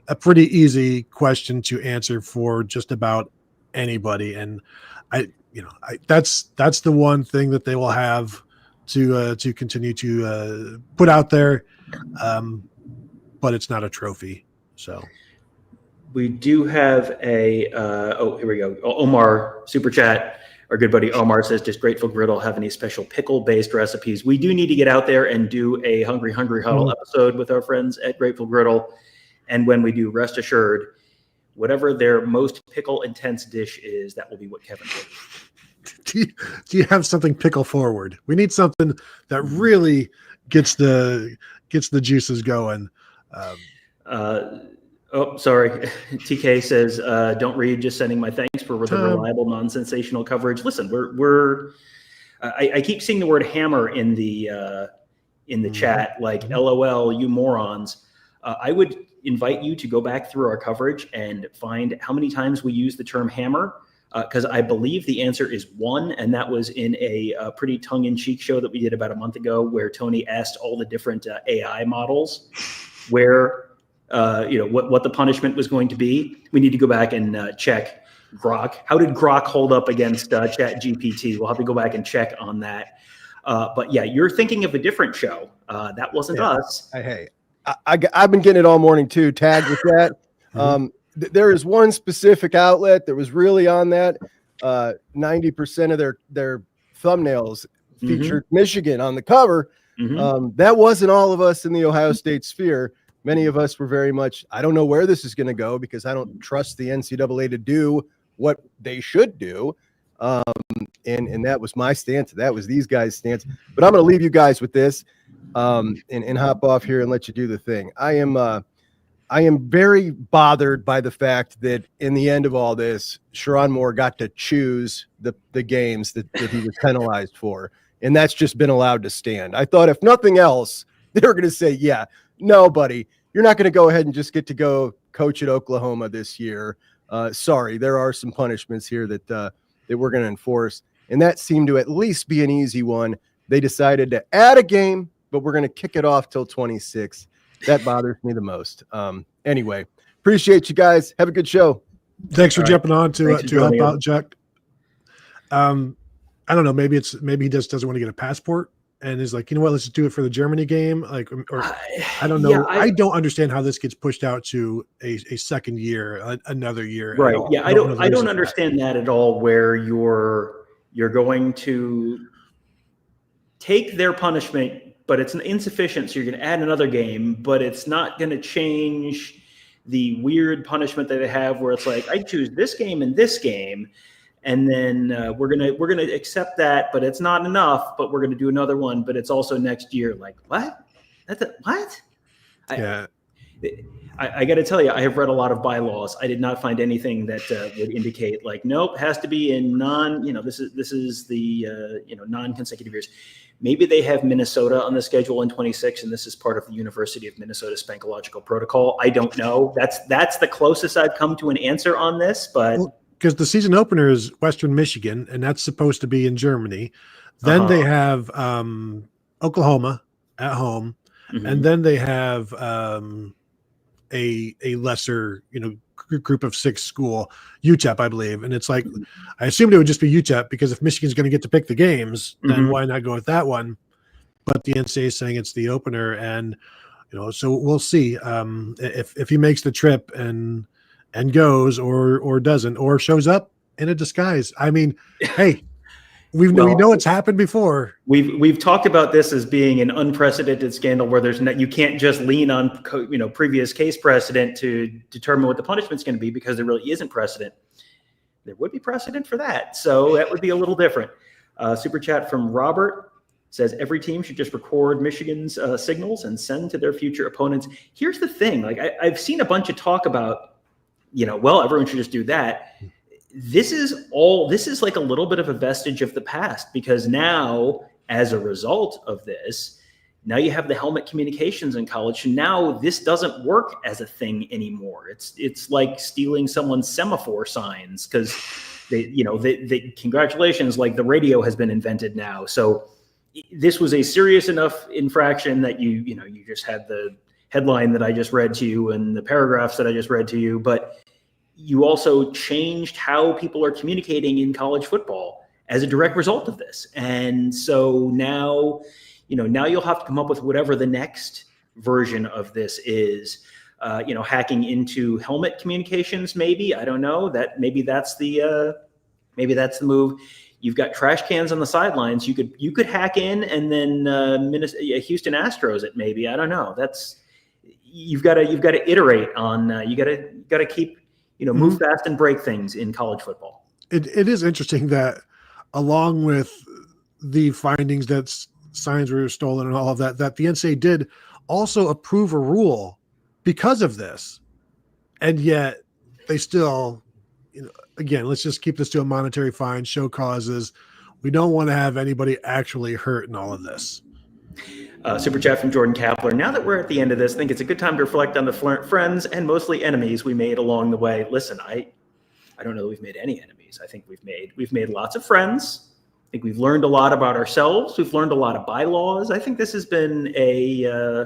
a pretty easy question to answer for just about anybody. And that's the one thing that they will have to continue to put out there. But it's not a trophy. So we do have a here we go. Omar super chat. Our good buddy Omar says, does Grateful Griddle have any special pickle-based recipes? We do need to get out there and do a Hungry Huddle episode with our friends at Grateful Griddle. And when we do, rest assured, whatever their most pickle-intense dish is, that will be what Kevin did. Do you have something pickle forward? We need something that really gets the juices going. Oh, sorry. TK says, don't read, just sending my thanks for the reliable, non-sensational coverage. Listen, I keep seeing the word hammer in the chat, like LOL, you morons. I would invite you to go back through our coverage and find how many times we use the term hammer, because I believe the answer is 1, and that was in a pretty tongue-in-cheek show that we did about a month ago, where Tony asked all the different AI models where what the punishment was going to be. We need to go back and check Grok. How did Grok hold up against Chat GPT? We'll have to go back and check on that. But yeah, you're thinking of a different show. That wasn't us. Hey, I've been getting it all morning too, tagged with that. There is one specific outlet that was really on that. 90% of their thumbnails featured Michigan on the cover. That wasn't all of us in the Ohio State sphere. Many of us were very much, I don't know where this is going to go, because I don't trust the NCAA to do what they should do. And that was my stance. That was these guys' stance. But I'm going to leave you guys with this and hop off here and let you do the thing. I am very bothered by the fact that in the end of all this, Sherrone Moore got to choose the games that he was penalized for. And that's just been allowed to stand. I thought if nothing else, they were going to say, yeah, no, buddy, you're not going to go ahead and just get to go coach at Oklahoma this year. Sorry, there are some punishments here that we're going to enforce. And that seemed to at least be an easy one. They decided to add a game, but we're going to kick it off till 26. That bothers me the most. Anyway, appreciate you guys. Have a good show. Thanks for jumping on to help out, Juck. I don't know. Maybe he just doesn't want to get a passport and is like, you know what, let's just do it for the Germany game. Like, or I don't know. Yeah, I don't understand how this gets pushed out to a second year, another year. Right. Yeah. I don't understand that at all, where you're going to take their punishment, but it's insufficient. So you're going to add another game, but it's not going to change the weird punishment that they have, where it's like, I choose this game and this game, and then we're gonna accept that, but it's not enough. But we're gonna do another one, but it's also next year. Like, what? What? Yeah. I got to tell you, I have read a lot of bylaws. I did not find anything that would indicate like, nope, has to be in this is the non-consecutive years. Maybe they have Minnesota on the schedule in 26, and this is part of the University of Minnesota Spankological Protocol. I don't know. That's the closest I've come to an answer on this, but. Because the season opener is Western Michigan, and that's supposed to be in Germany. Then they have Oklahoma at home, and then they have a lesser, group of 6 school, UTEP, I believe. And it's like, I assumed it would just be UTEP, because if Michigan's going to get to pick the games, then why not go with that one? But the NCAA is saying it's the opener, and So we'll see if he makes the trip and goes or doesn't or shows up in a disguise. I mean, hey, we know it's happened before. We've talked about this as being an unprecedented scandal where you can't just lean on previous case precedent to determine what the punishment's going to be, because there really isn't precedent. There would be precedent for that, so that would be a little different. Super chat from Robert says every team should just record Michigan's signals and send to their future opponents. Here's the thing: like I've seen a bunch of talk about, everyone should just do that. This is like a little bit of a vestige of the past, because now, as a result of this, now you have the helmet communications in college. And now this doesn't work as a thing anymore. It's like stealing someone's semaphore signs, because they congratulations, like the radio has been invented now. So this was a serious enough infraction that you just had the headline that I just read to you and the paragraphs that I just read to you, but you also changed how people are communicating in college football as a direct result of this. And so now you'll have to come up with whatever the next version of this is, hacking into helmet communications. Maybe, I don't know, maybe that's the move. You've got trash cans on the sidelines. You could hack in and then Houston Astros it. Maybe, I don't know. You've got to iterate on. You got to keep move fast and break things in college football. It is interesting that along with the findings that signs were stolen and all of that the NCAA did also approve a rule because of this, and yet they still. Again, let's just keep this to a monetary fine, show causes. We don't want to have anybody actually hurt in all of this. Super chat from Jordan Kapler. Now that we're at the end of this, I think it's a good time to reflect on the friends and mostly enemies we made along the way. Listen, I don't know that we've made any enemies. I think we've made lots of friends. I think we've learned a lot about ourselves. We've learned a lot of bylaws. I think this has been I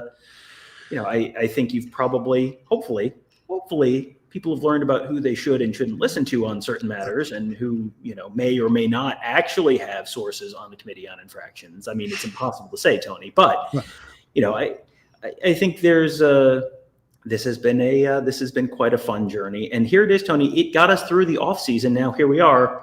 think you've probably, hopefully, people have learned about who they should and shouldn't listen to on certain matters, and who, may or may not actually have sources on the Committee on Infractions. I mean, it's impossible to say, Tony, but, I think this has been quite a fun journey. And here it is, Tony. It got us through the off season. Now here we are,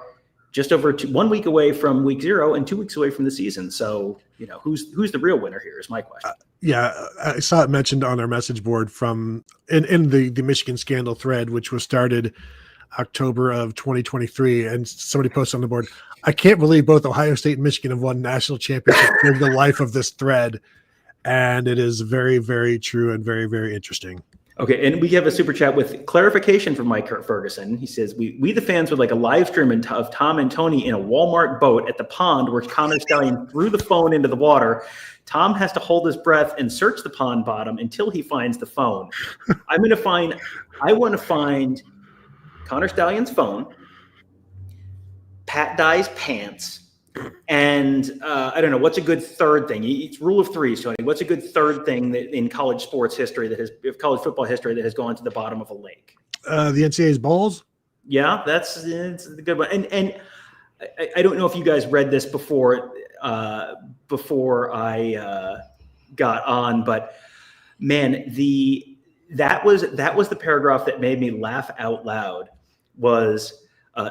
just over 1 week away from week 0 and 2 weeks away from the season. So, who's the real winner here is my question. I saw it mentioned on our message board from in the Michigan scandal thread, which was started October of 2023. And somebody posted on the board, I can't believe both Ohio State and Michigan have won national championships during the life of this thread. And it is very, very true and very, very interesting. Okay, and we have a super chat with clarification from Mike Ferguson. He says, we the fans would like a live stream of Tom and Tony in a Walmart boat at the pond where Connor Stallion threw the phone into the water. Tom has to hold his breath and search the pond bottom until he finds the phone. I want to find Connor Stallion's phone, Pat Dye's pants, and I don't know, what's a good third thing? It's rule of threes, Tony. What's a good third thing that in college sports history college football history that has gone to the bottom of a lake? The NCAA's balls. Yeah, it's a good one. And I don't know if you guys read this before I got on, but man, that was the paragraph that made me laugh out loud. Was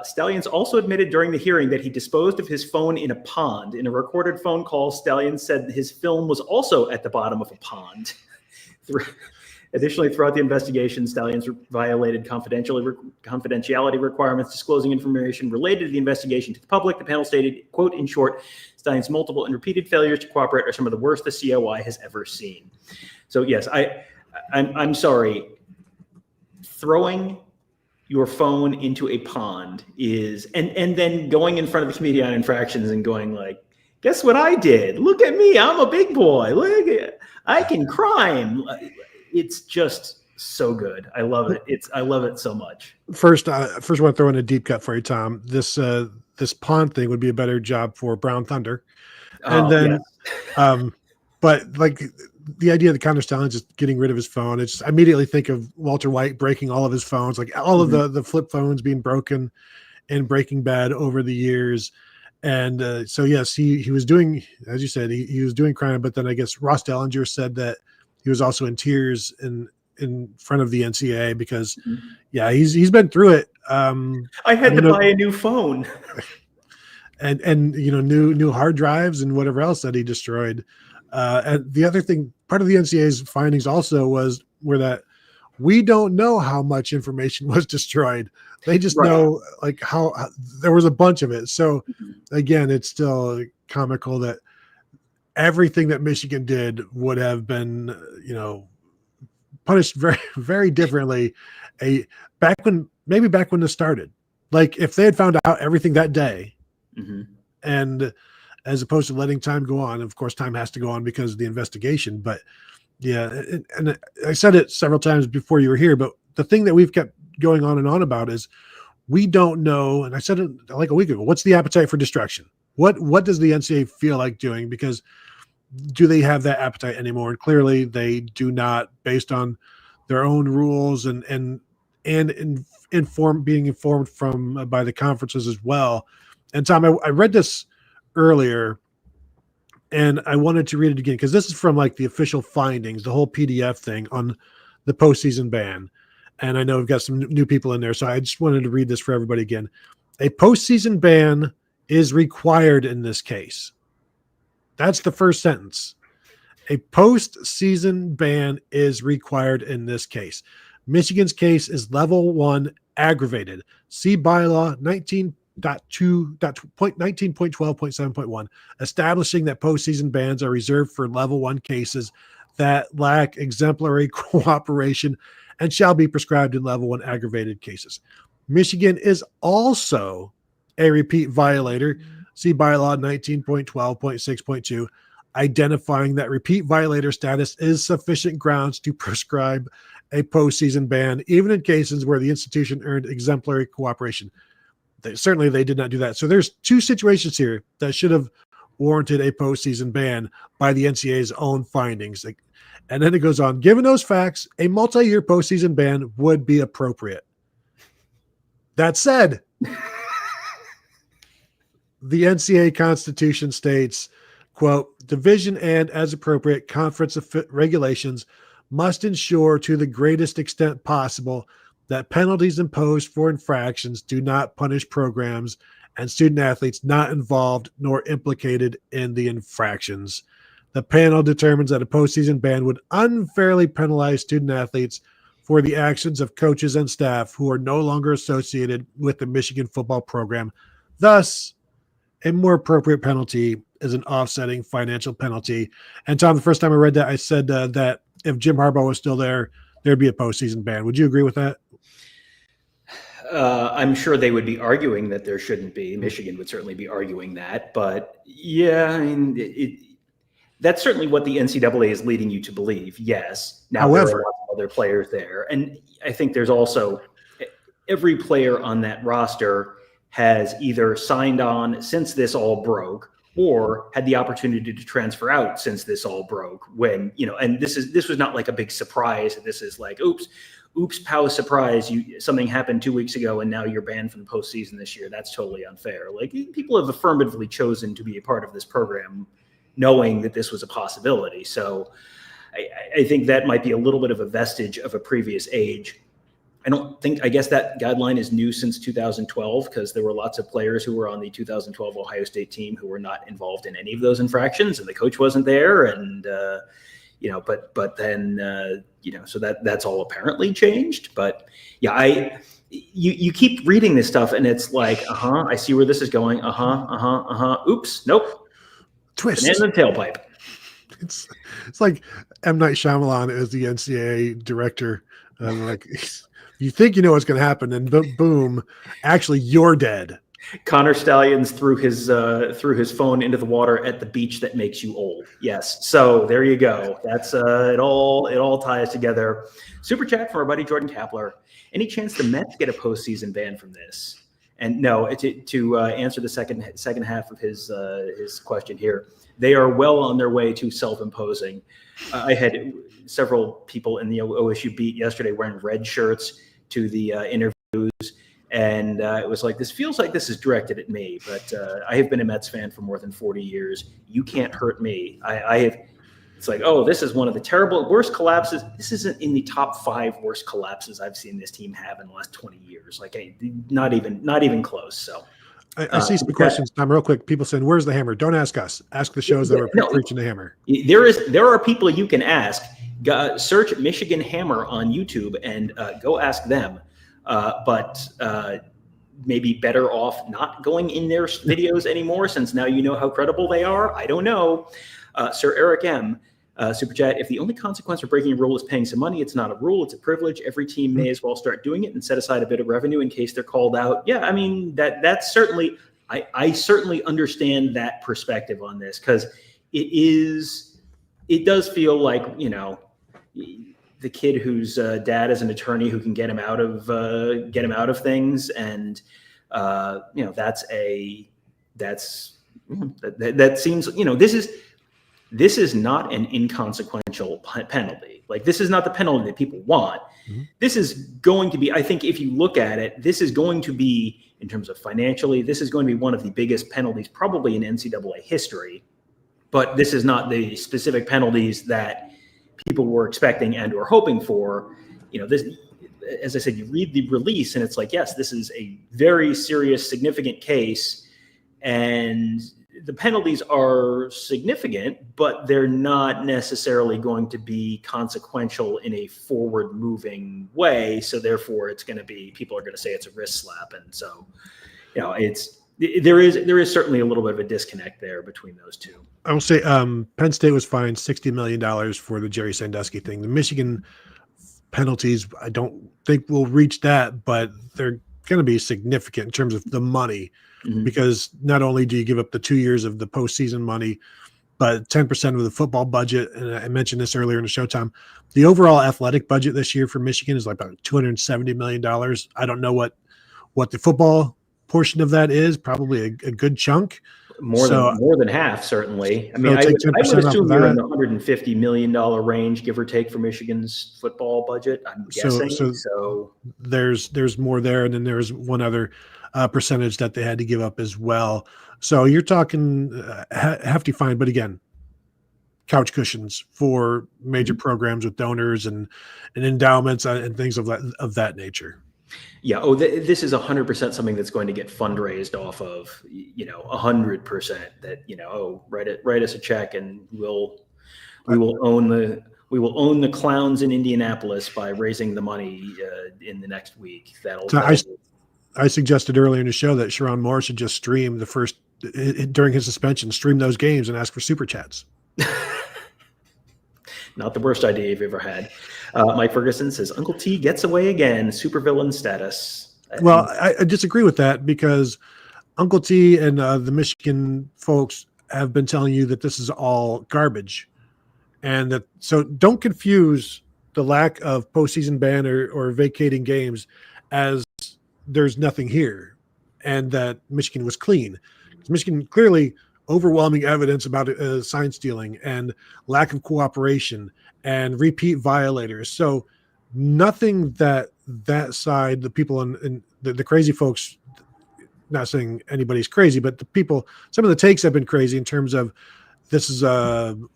Stalions also admitted during the hearing that he disposed of his phone in a pond. In a recorded phone call, Stalions said his film was also at the bottom of a pond. Additionally, throughout the investigation, Stalions violated confidentiality requirements, disclosing information related to the investigation to the public. The panel stated, quote, in short, Stalions' multiple and repeated failures to cooperate are some of the worst the COI has ever seen. So yes, I'm sorry. Throwing your phone into a pond is, and then going in front of the Committee on Infractions and going like, guess what I did? Look at me. I'm a big boy. Look at, I can crime. It's just so good. I love it. I love it so much. First, I want to throw in a deep cut for you, Tom. This pond thing would be a better job for Brown Thunder. And then, yes. But like the idea that Connor Stalions is getting rid of his phone, I immediately think of Walter White breaking all of his phones, like all of the flip phones being broken in Breaking Bad over the years. And so, yes, he was doing, as you said, he was doing crime. But then I guess Ross Dellinger said that he was also in tears in front of the NCAA because, he's been through it. I had to buy a new phone. And new hard drives and whatever else that he destroyed. And the other thing, part of the NCAA's findings also were that we don't know how much information was destroyed. They just know like how there was a bunch of it. So again, it's still comical that everything that Michigan did would have been, punished very, very differently. Back when this started, like if they had found out everything that day, and as opposed to letting time go on, of course, time has to go on because of the investigation. But and I said it several times before you were here, but the thing that we've kept going on and on about is we don't know. And I said it like a week ago, what's the appetite for destruction? What does the NCAA feel like doing? Because do they have that appetite anymore? And clearly they do not, based on their own rules and being informed from by the conferences as well. And Tom, I read this earlier and I wanted to read it again because this is from like the official findings, the whole PDF thing on the postseason ban. And I know we've got some new people in there, so I just wanted to read this for everybody again. A postseason ban is required in this case. That's the first sentence. A postseason ban is required in this case. Michigan's case is level 1 aggravated. See bylaw 19.12.7.1, establishing that postseason bans are reserved for level 1 cases that lack exemplary cooperation and shall be prescribed in level 1 aggravated cases. Michigan is also a repeat violator. See bylaw 19.12.6.2, identifying that repeat violator status is sufficient grounds to prescribe a postseason ban, even in cases where the institution earned exemplary cooperation. They did not do that. So there's two situations here that should have warranted a postseason ban by the NCAA's own findings. And then it goes on, given those facts, a multi-year postseason ban would be appropriate. That said, the NCAA Constitution states, quote, division and, as appropriate, conference regulations must ensure to the greatest extent possible that penalties imposed for infractions do not punish programs and student athletes not involved nor implicated in the infractions. The panel determines that a postseason ban would unfairly penalize student athletes for the actions of coaches and staff who are no longer associated with the Michigan football program. Thus, a more appropriate penalty is an offsetting financial penalty. And Tom, the first time I read that, I said that if Jim Harbaugh was still there, there'd be a postseason ban. Would you agree with that? I'm sure they would be arguing that there shouldn't be. Michigan would certainly be arguing that. But yeah, I mean, that's certainly what the NCAA is leading you to believe. Yes. Now, there are lots of other players there. And I think there's also every player on that roster has either signed on since this all broke or had the opportunity to transfer out since this all broke when, and this was not like a big surprise. This is like, oops, pow, surprise. Something happened 2 weeks ago and now you're banned from the postseason this year. That's totally unfair. Like people have affirmatively chosen to be a part of this program knowing that this was a possibility. So I think that might be a little bit of a vestige of a previous age. I guess that guideline is new since 2012 because there were lots of players who were on the 2012 Ohio State team who were not involved in any of those infractions and the coach wasn't there. And, but then, so that's all apparently changed. But yeah, you keep reading this stuff and it's like, I see where this is going. Oops, nope. Twist. And the tailpipe. It's like M. Night Shyamalan is the NCAA director. Like, you think you know what's going to happen, and boom, actually you're dead. Connor Stalions threw his phone into the water at the beach that makes you old. Yes, so there you go. That's it all ties together. Super chat from our buddy Jordan Kapler. Any chance the Mets get a postseason ban from this? And no, to answer the second half of his question here, they are well on their way to self-imposing. I had several people in the OSU beat yesterday wearing red shirts to the interviews, and it was like, this feels like this is directed at me, but I have been a Mets fan for more than 40 years. You can't hurt me. I have it's like, oh, this is one of the worst collapses. This isn't in the top 5 worst collapses I've seen this team have in the last 20 years. Like, not even close. So I see some questions, Tom, real quick. People saying, "Where's the hammer?" Don't ask us. Ask the shows that were preaching the hammer. There are people you can ask. Search Michigan Hammer on YouTube and go ask them. But maybe better off not going in their videos anymore, since now you know how credible they are. I don't know. Sir Eric M. Super Chat, if the only consequence for breaking a rule is paying some money, it's not a rule, it's a privilege. Every team may as well start doing it and set aside a bit of revenue in case they're called out. Yeah, I mean, that's certainly, I certainly understand that perspective on this, because it does feel like, you know, the kid whose dad is an attorney who can get him out of things, and you know, that seems, you know, this is not an inconsequential penalty. Like, this is not the penalty that people want. Mm-hmm. This is going to be, I think, if you look at it, this is going to be, in terms of financially, this is going to be one of the biggest penalties probably in NCAA history. But this is not the specific penalties that people were expecting and or hoping for. You know, this, as I said, you read the release and it's like, yes, this is a very serious, significant case, and the penalties are significant, but they're not necessarily going to be consequential in a forward-moving way. So therefore, it's going to be, people are going to say it's a wrist slap, and so, you know, there is certainly a little bit of a disconnect there between those two. I will say Penn State was fined $60 million for the Jerry Sandusky thing. The Michigan penalties, I don't think we'll reach that, but they're going to be significant in terms of the money, mm-hmm. because not only do you give up the 2 years of the postseason money, but 10% of the football budget. And I mentioned this earlier in the show, Tom, the overall athletic budget this year for Michigan is like about $270 million. I don't know what the football portion of that is, probably a good chunk. More than half, certainly. I mean, I would assume you're in the $150 million range, give or take, for Michigan's football budget, I'm guessing. So there's more there, and then there's one other percentage that they had to give up as well. So you're talking hefty fine, but again, couch cushions for major programs with donors and endowments and things of that nature. Yeah. This is 100% something that's going to get fundraised off of, 100%. That, write us a check and we will own the clowns in Indianapolis by raising the money in the next week. I suggested earlier in the show that Sharon Moore should just stream the first during his suspension, stream those games and ask for super chats. Not the worst idea you've ever had. Mike Ferguson says, Uncle T gets away again, supervillain status. Well, I disagree with that, because Uncle T and the Michigan folks have been telling you that this is all garbage. And so don't confuse the lack of postseason ban or vacating games as there's nothing here and that Michigan was clean. Michigan clearly overwhelming evidence about sign stealing and lack of cooperation and repeat violators. So nothing that side, the people and the crazy folks, not saying anybody's crazy, but the people, some of the takes have been crazy in terms of this has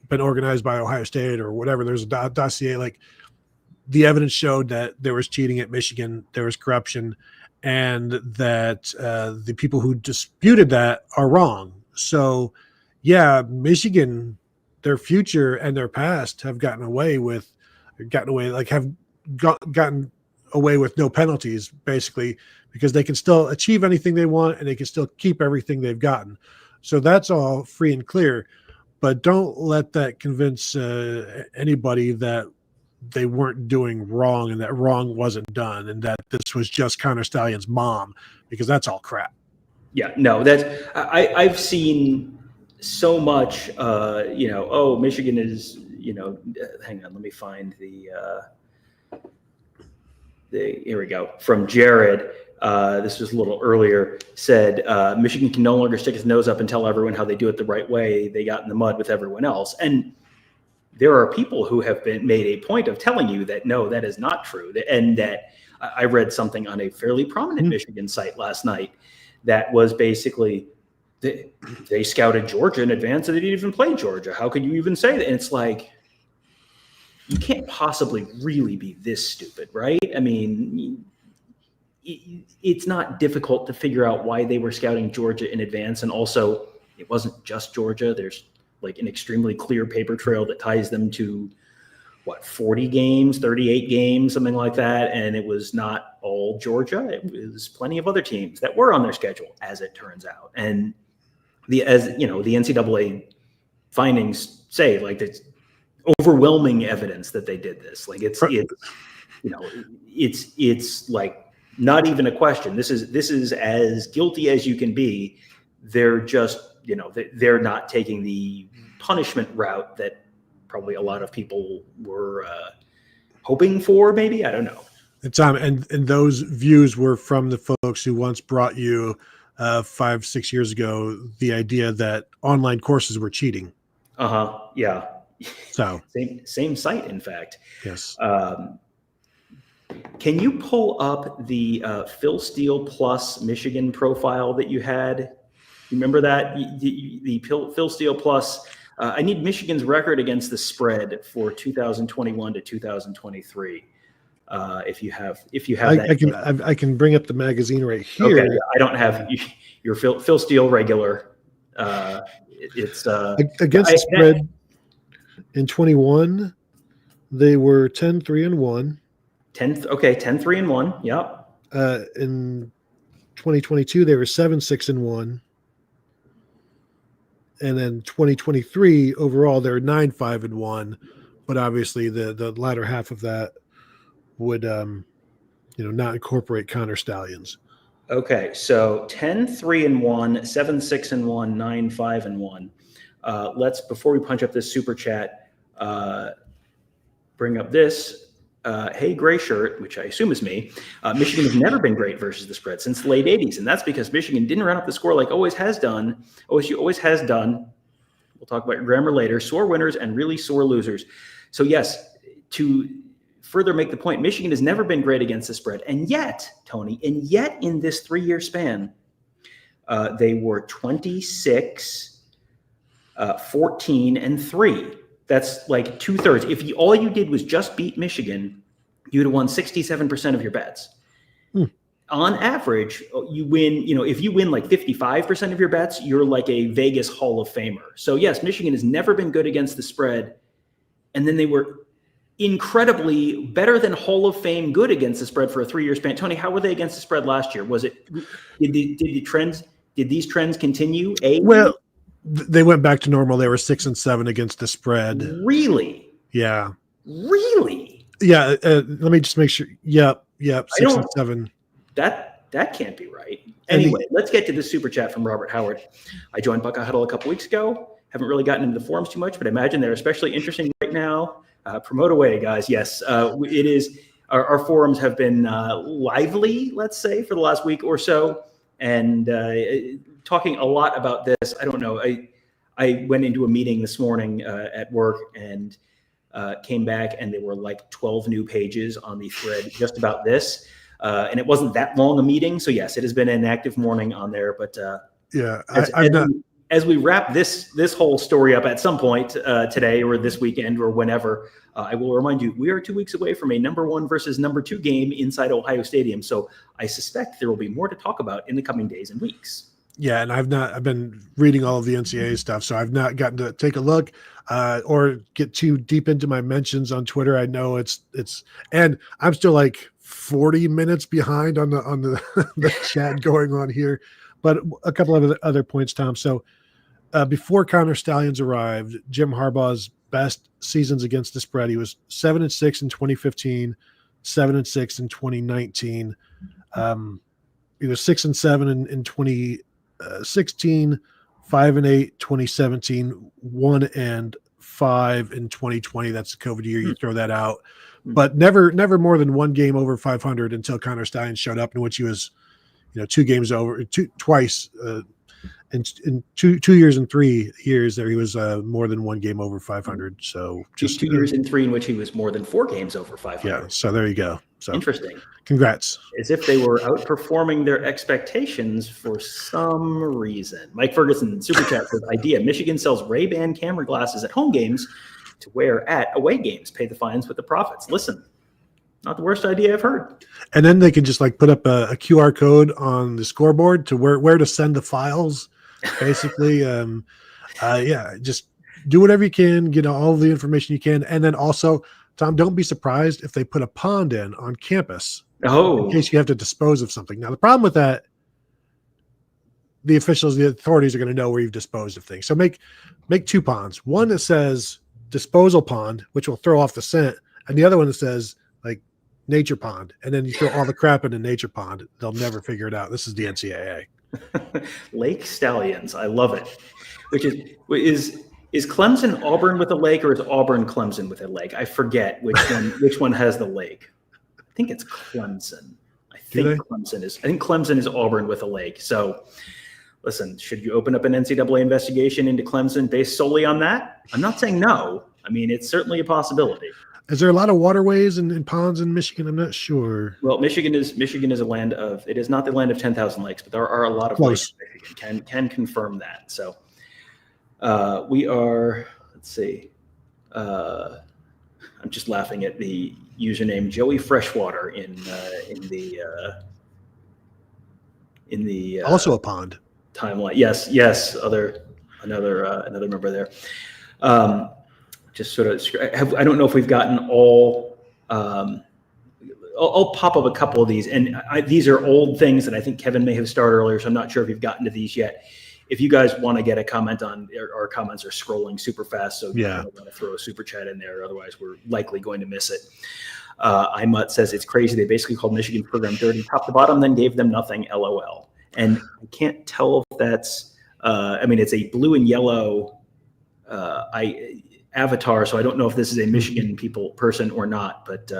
been organized by Ohio State or whatever. There's a dossier, like the evidence showed that there was cheating at Michigan, there was corruption, and that the people who disputed that are wrong. So, yeah, Michigan, their future and their past have gotten away with no penalties, basically, because they can still achieve anything they want and they can still keep everything they've gotten. So that's all free and clear. But don't let that convince anybody that they weren't doing wrong and that wrong wasn't done and that this was just Connor Stalions' mom, because that's all crap. Yeah, no, I've seen so much, Michigan is, hang on, let me find here we go. From Jared, this was a little earlier, said Michigan can no longer stick its nose up and tell everyone how they do it the right way. They got in the mud with everyone else. And there are people who have made a point of telling you that, no, that is not true. And that I read something on a fairly prominent Michigan site last night that was basically they scouted Georgia in advance and they didn't even play Georgia. How could you even say that? And it's like, you can't possibly really be this stupid, right? I mean, it's not difficult to figure out why they were scouting Georgia in advance. And also, it wasn't just Georgia. There's like an extremely clear paper trail that ties them to 40 games, 38 games, something like that. And it was not all Georgia. It was plenty of other teams that were on their schedule, as it turns out. And the NCAA findings say, like, it's overwhelming evidence that they did this. Like, it's like not even a question. This is as guilty as you can be. They're just, they're not taking the punishment route that probably a lot of people were hoping for, maybe. I don't know. And Tom, and those views were from the folks who once brought you 5-6 years ago the idea that online courses were cheating. Yeah. So same site, in fact. Yes. Can you pull up the Phil Steele plus Michigan profile that you had? You remember that? The Phil Steele plus. I need Michigan's record against the spread for 2021 to 2023. If you have that, I can bring up the magazine right here. Okay, I don't have your Phil Steele regular. It's against the spread in 21. They were 10-3-1. 10-3-1. Yep. In 2022, they were 7-6-1. And then 2023 overall, they're 9-5-1, but obviously the latter half of that would, not incorporate Connor Stalions. Okay, so 10-3-1, 7-6-1, 9-5-1. Let's, before we punch up this super chat, bring up this. Hey, gray shirt, which I assume is me. Michigan has never been great versus the spread since the late 80s, and that's because Michigan didn't run up the score like OSU always has done. We'll talk about your grammar later. Sore winners and really sore losers. So yes, to further make the point, Michigan has never been great against the spread, and yet, Tony, in this 3-year span, they were 26, 14, and 3. That's like 2/3. If all you did was just beat Michigan, you'd have won 67% of your bets. On average, you win, if you win like 55% of your bets, you're like a Vegas Hall of Famer. So yes, Michigan has never been good against the spread. And then they were incredibly better than Hall of Fame good against the spread for a 3-year span. Tony, how were they against the spread last year? Did these trends continue? Well, they went back to normal. They were 6-7 against the spread. Really? Yeah. Really? Yeah. Let me just make sure. Yep. 6-7. That can't be right. Anyway, let's get to the super chat from Robert Howard. I joined Buckeye Huddle a couple weeks ago. Haven't really gotten into the forums too much, but I imagine they're especially interesting right now. Promote away, guys. Yes, it is. Our forums have been lively, let's say, for the last week or so, and talking a lot about this. I don't know. I went into a meeting this morning at work and came back, and there were like 12 new pages on the thread just about this. And it wasn't that long a meeting. So yes, it has been an active morning on there, but as we wrap this whole story up at some point today or this weekend or whenever, I will remind you, we are 2 weeks away from a number 1 versus number 2 game inside Ohio Stadium. So I suspect there will be more to talk about in the coming days and weeks. Yeah. And I've been reading all of the NCAA stuff, so I've not gotten to take a look or get too deep into my mentions on Twitter. I know it's, and I'm still like 40 minutes behind on the chat going on here, but a couple of other points, Tom. So before Connor Stalions arrived, Jim Harbaugh's best seasons against the spread, he was 7-6 in 2015, 7-6 in 2019. He was 6-7 in 2016, 5-8 2017, 1-5 in 2020. That's the COVID year. You throw that out. But never more than one game over 500 until Connor Stalions showed up, in which he was, 2 games over, twice in 2 years and 3 years there. He was more than one game over 500. So just 2 years and 3 in which he was more than 4 games over 500. Yeah. So there you go. So interesting. Congrats. As if they were outperforming their expectations for some reason. Mike Ferguson, super chat says, idea: Michigan sells Ray-Ban camera glasses at home games to wear at away games. Pay the fines with the profits. Listen, not the worst idea I've heard. And then they can just like put up a QR code on the scoreboard to where to send the files. Basically, just do whatever you can, get all the information you can, and then also, Tom, don't be surprised if they put a pond in on campus in case you have to dispose of something. Now, the problem with that, the officials, the authorities are going to know where you've disposed of things. So make 2 ponds. One that says disposal pond, which will throw off the scent, and the other one that says like nature pond. And then you throw all the crap in a nature pond. They'll never figure it out. This is the NCAA. Lake Stalions. I love it. Which is Clemson Auburn with a lake, or is Auburn Clemson with a lake? I forget which one has the lake. I think it's Clemson. I think Clemson is Auburn with a lake. So listen, should you open up an NCAA investigation into Clemson based solely on that? I'm not saying no. I mean, it's certainly a possibility. Is there a lot of waterways and ponds in Michigan? I'm not sure. Well, Michigan is a land of, it is not the land of 10,000 lakes, but there are a lot of lakes in Michigan. Can confirm that. So we are, let's see. I'm just laughing at the username Joey Freshwater in the also a pond timeline. Yes. Another member there. Just sort of, I don't know if we've gotten all. I'll pop up a couple of these, and these are old things that I think Kevin may have started earlier, so I'm not sure if you've gotten to these yet. If you guys want to get a comment on, our comments are scrolling super fast, so yeah, I'm going to throw a super chat in there. Otherwise, we're likely going to miss it. Imut says it's crazy. They basically called Michigan's program dirty top to bottom, then gave them nothing. LOL. And I can't tell if that's. It's a blue and yellow. Avatar, so I don't know if this is a Michigan person or not, but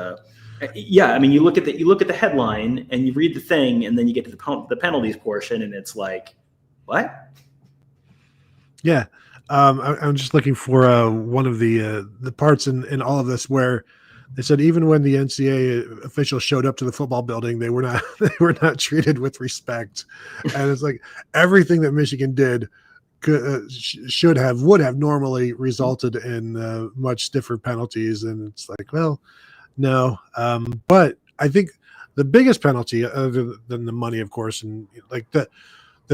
you look at the headline and you read the thing, and then you get to the penalties portion, and it's like, what? Yeah, I'm just looking for one of the parts in all of this where they said even when the NCAA officials showed up to the football building, they were not treated with respect, and it's like everything that Michigan did would have normally resulted in much stiffer penalties, and it's like, well, no. But I think the biggest penalty, other than the money, of course, and like the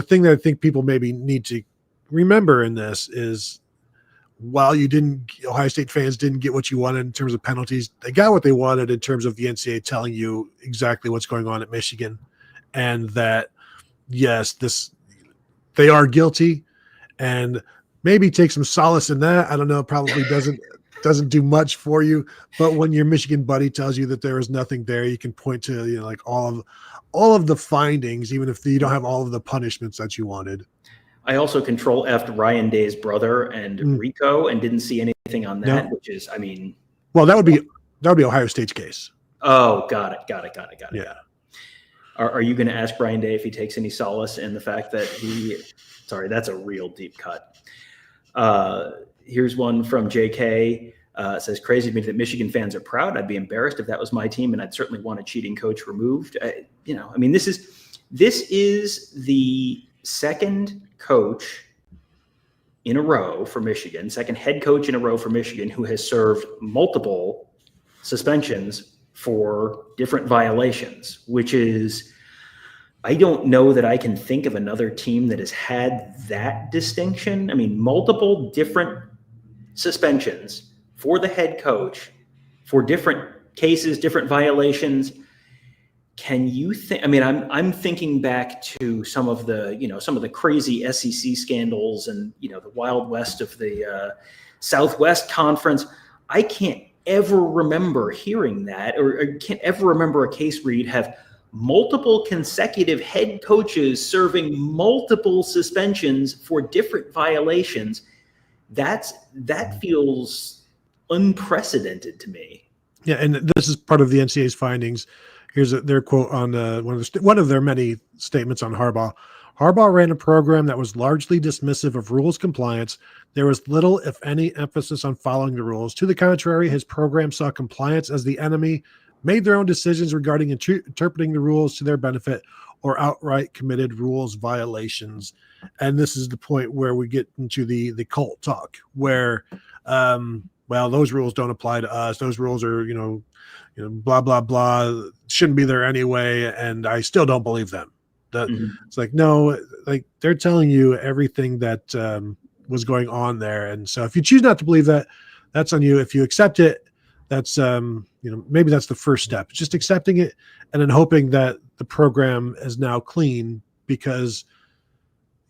thing that I think people maybe need to remember in this is, while Ohio State fans didn't get what you wanted in terms of penalties, they got what they wanted in terms of the NCAA telling you exactly what's going on at Michigan, and that yes, they are guilty. And maybe take some solace in that. I don't know. Probably doesn't do much for you. But when your Michigan buddy tells you that there is nothing there, you can point to like all of the findings, even if you don't have all of the punishments that you wanted. I also control F'd Ryan Day's brother and Rico, and didn't see anything on that. No. Which is, well, that would be Ohio State's case. Oh, got it. Yeah. Are you going to ask Ryan Day if he takes any solace in the fact that Sorry, that's a real deep cut. Here's one from JK. Says, crazy to me that Michigan fans are proud. I'd be embarrassed if that was my team, and I'd certainly want a cheating coach removed. This is the second coach in a row for Michigan, second head coach in a row for Michigan, who has served multiple suspensions for different violations, which is, I don't know that I can think of another team that has had that distinction. Multiple different suspensions for the head coach for different cases, different violations. Can you think? I'm thinking back to some of the crazy SEC scandals and the Wild West of the Southwest Conference. I can't ever remember hearing that, or can't ever remember a case where you'd have multiple consecutive head coaches serving multiple suspensions for different violations. That feels unprecedented to me. Yeah, and this is part of the NCAA's findings. Here's their quote on one of their many statements on Harbaugh. Harbaugh ran a program that was largely dismissive of rules compliance. There was little, if any, emphasis on following the rules. To the contrary, his program saw compliance as the enemy, made their own decisions regarding interpreting the rules to their benefit, or outright committed rules violations. And this is the point where we get into the cult talk, where well, those rules don't apply to us. Those rules are, blah, blah, blah, shouldn't be there anyway. And I still don't believe them. It's like, no, like they're telling you everything that was going on there. And so if you choose not to believe that, that's on you. If you accept it, that's, maybe that's the first step, just accepting it and then hoping that the program is now clean because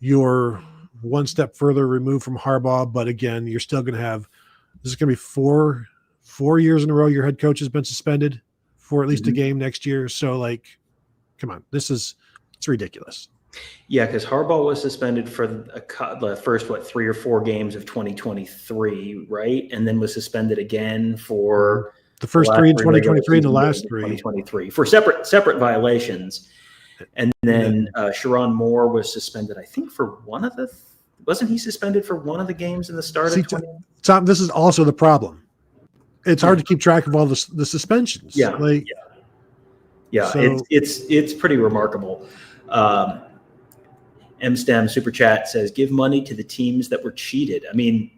you're one step further removed from Harbaugh. But again, you're still going to have, this is going to be four years in a row your head coach has been suspended for at least a game next year. So like, come on, it's ridiculous. Yeah, because Harbaugh was suspended for the first 3 or 4 games of 2023, right? And then was suspended again for the first 3 in 2023 and the last 3 2023 for separate violations. And then Sharon Moore was suspended, I think, for one of the. Wasn't he suspended for one of the games in the start of 20? Tom, this is also the problem. It's hard to keep track of all the suspensions. Yeah, so, it's pretty remarkable. MSTEM Super Chat says, give money to the teams that were cheated. I mean,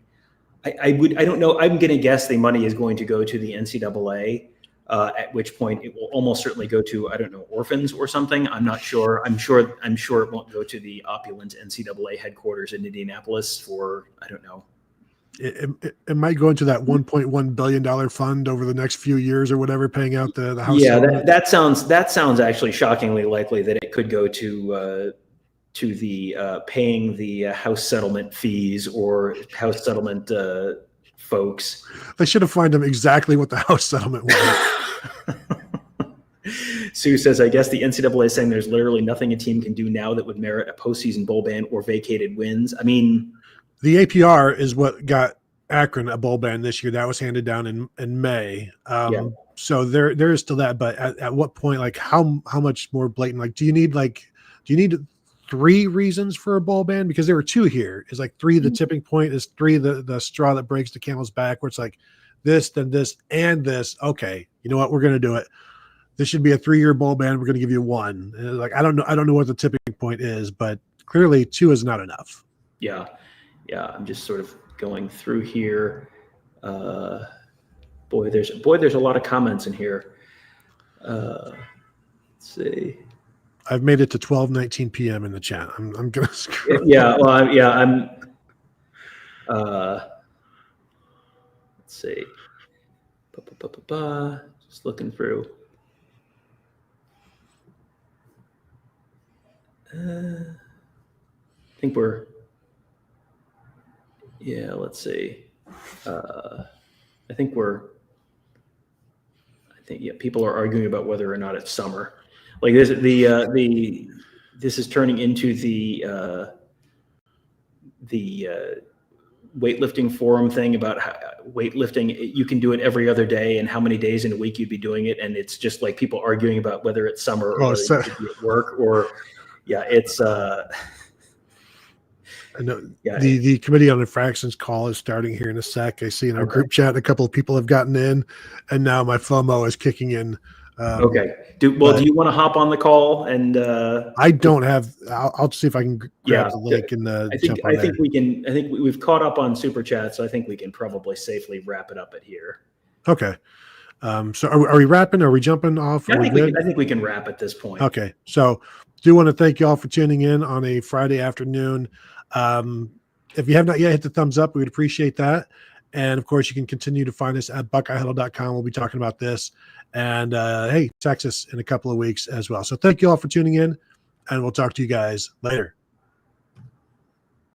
I don't know. I'm going to guess the money is going to go to the NCAA, at which point it will almost certainly go to, I don't know, orphans or something. I'm not sure. I'm sure it won't go to the opulent NCAA headquarters in Indianapolis for, I don't know. It might go into that $1.1 billion fund over the next few years or whatever, paying out the house. Yeah, that sounds actually shockingly likely that it could go to the paying the house settlement fees or house settlement folks. They should have found them exactly what the house settlement was. Sue says, I guess the NCAA is saying there's literally nothing a team can do now that would merit a postseason bowl ban or vacated wins. I mean, the APR is what got Akron a bowl ban this year. That was handed down in May. So there is still that. But at what point, like how much more blatant? Like, do you need 3 reasons for a bowl ban? Because there were 2 here. Is like 3 the tipping point? Is 3 the straw that breaks the camel's back? Where it's like this, then this, and this. Okay, you know what? We're going to do it. This should be a 3-year bowl ban. We're going to give you 1. And like I don't know what the tipping point is, but clearly 2 is not enough. Yeah. I'm just sort of going through here. Boy, there's a lot of comments in here. Let's see. I've made it to 12:19 p.m. in the chat. I'm gonna screw. I'm. Let's see. Just looking through. I think we're. Yeah, let's see. I think people are arguing about whether or not it's summer. Like this, this is turning into the weightlifting forum thing about how weightlifting. You can do it every other day, and how many days in a week you'd be doing it, and it's just like people arguing about whether it's summer or whether you should be at work or. Yeah, it's. I know the committee on infractions call is starting here in a sec. I see in our group chat a couple of people have gotten in, and now my FOMO is kicking in. Okay. Do you want to hop on the call? And I don't have. I'll see if I can grab the link and I think we can. I think we've caught up on super chat, so I think we can probably safely wrap it up at here. Okay. So are we wrapping? Are we jumping off? I think we can wrap at this point. Okay. So do want to thank you all for tuning in on a Friday afternoon. If you have not yet hit the thumbs up, we would appreciate that. And of course, you can continue to find us at BuckeyeHuddle.com. We'll be talking about this. And hey, text us in a couple of weeks as well. So thank you all for tuning in, and we'll talk to you guys later.